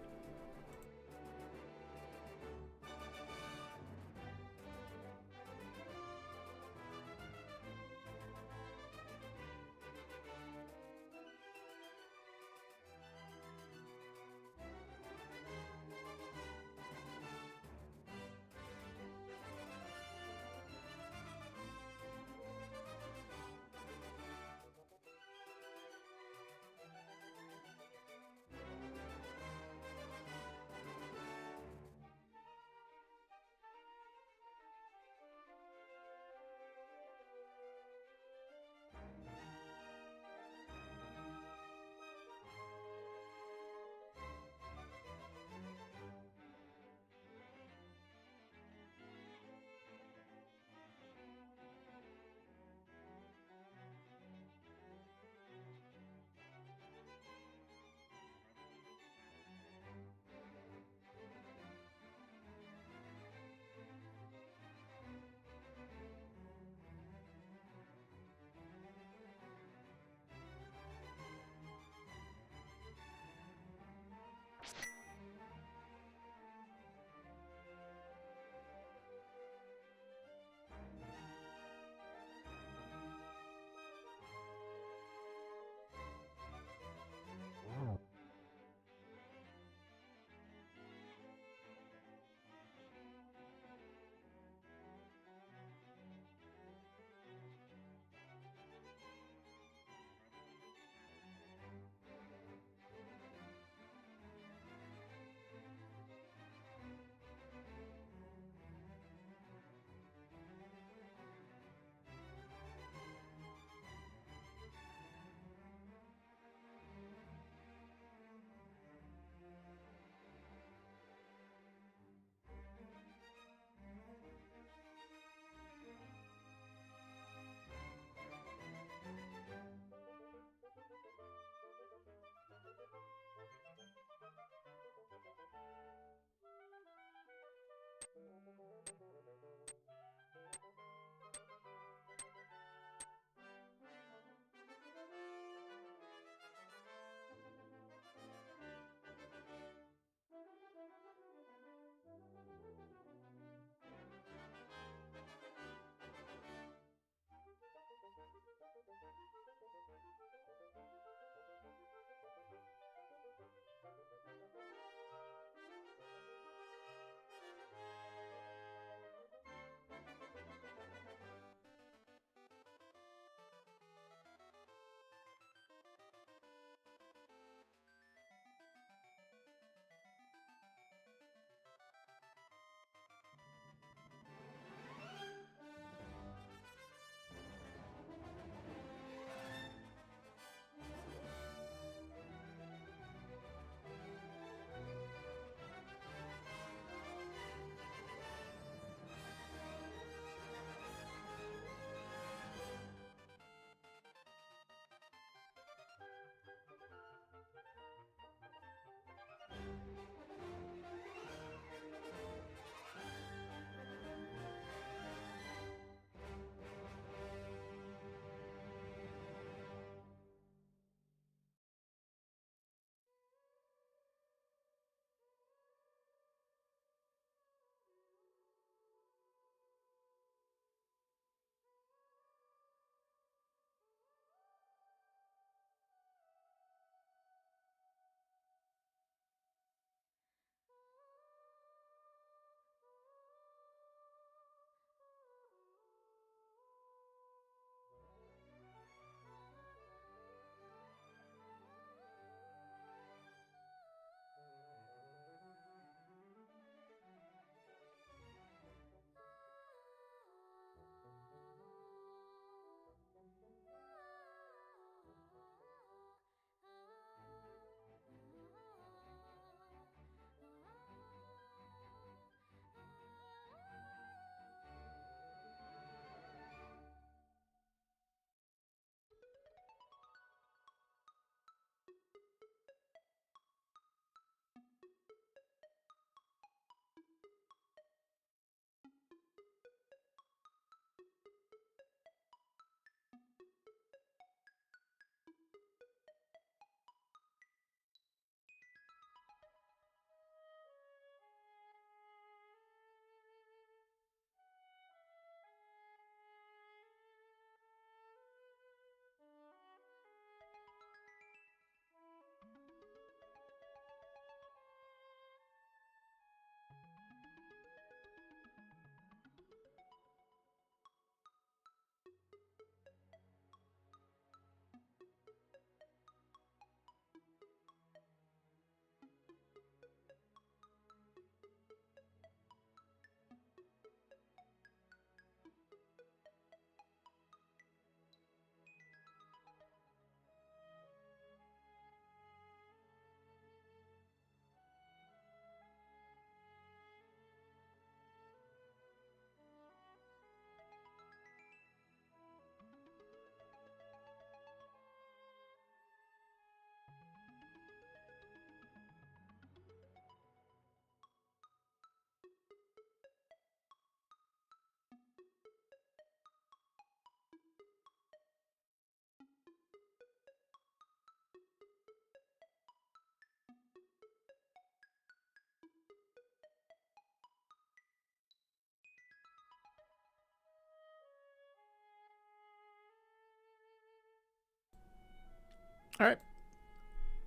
All right,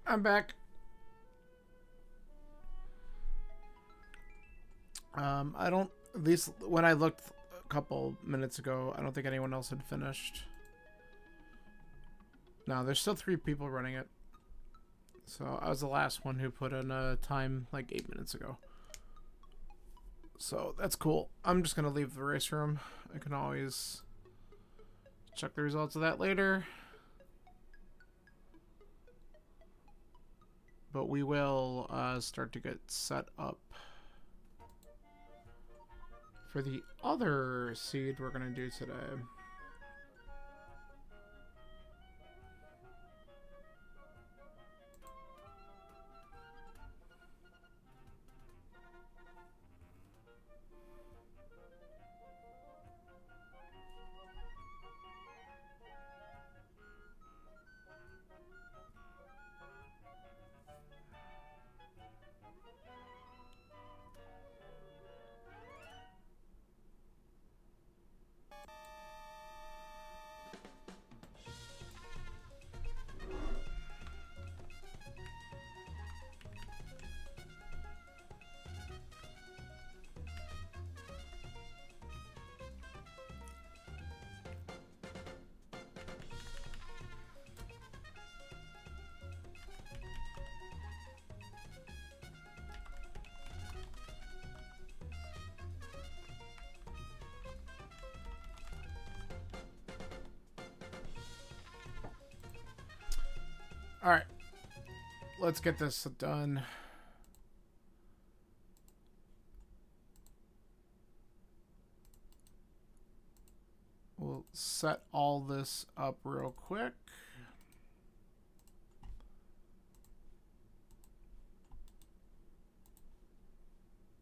I'm back. I don't. At least when I looked a couple minutes ago, I don't think anyone else had finished. No, there's still 3 people running it. So I was the last one who put in a time like 8 minutes ago. So that's cool. I'm just gonna leave the race room. I can always check the results of that later. But we will start to get set up for the other seed we're gonna do today. Alright. Let's get this done. We'll set all this up real quick.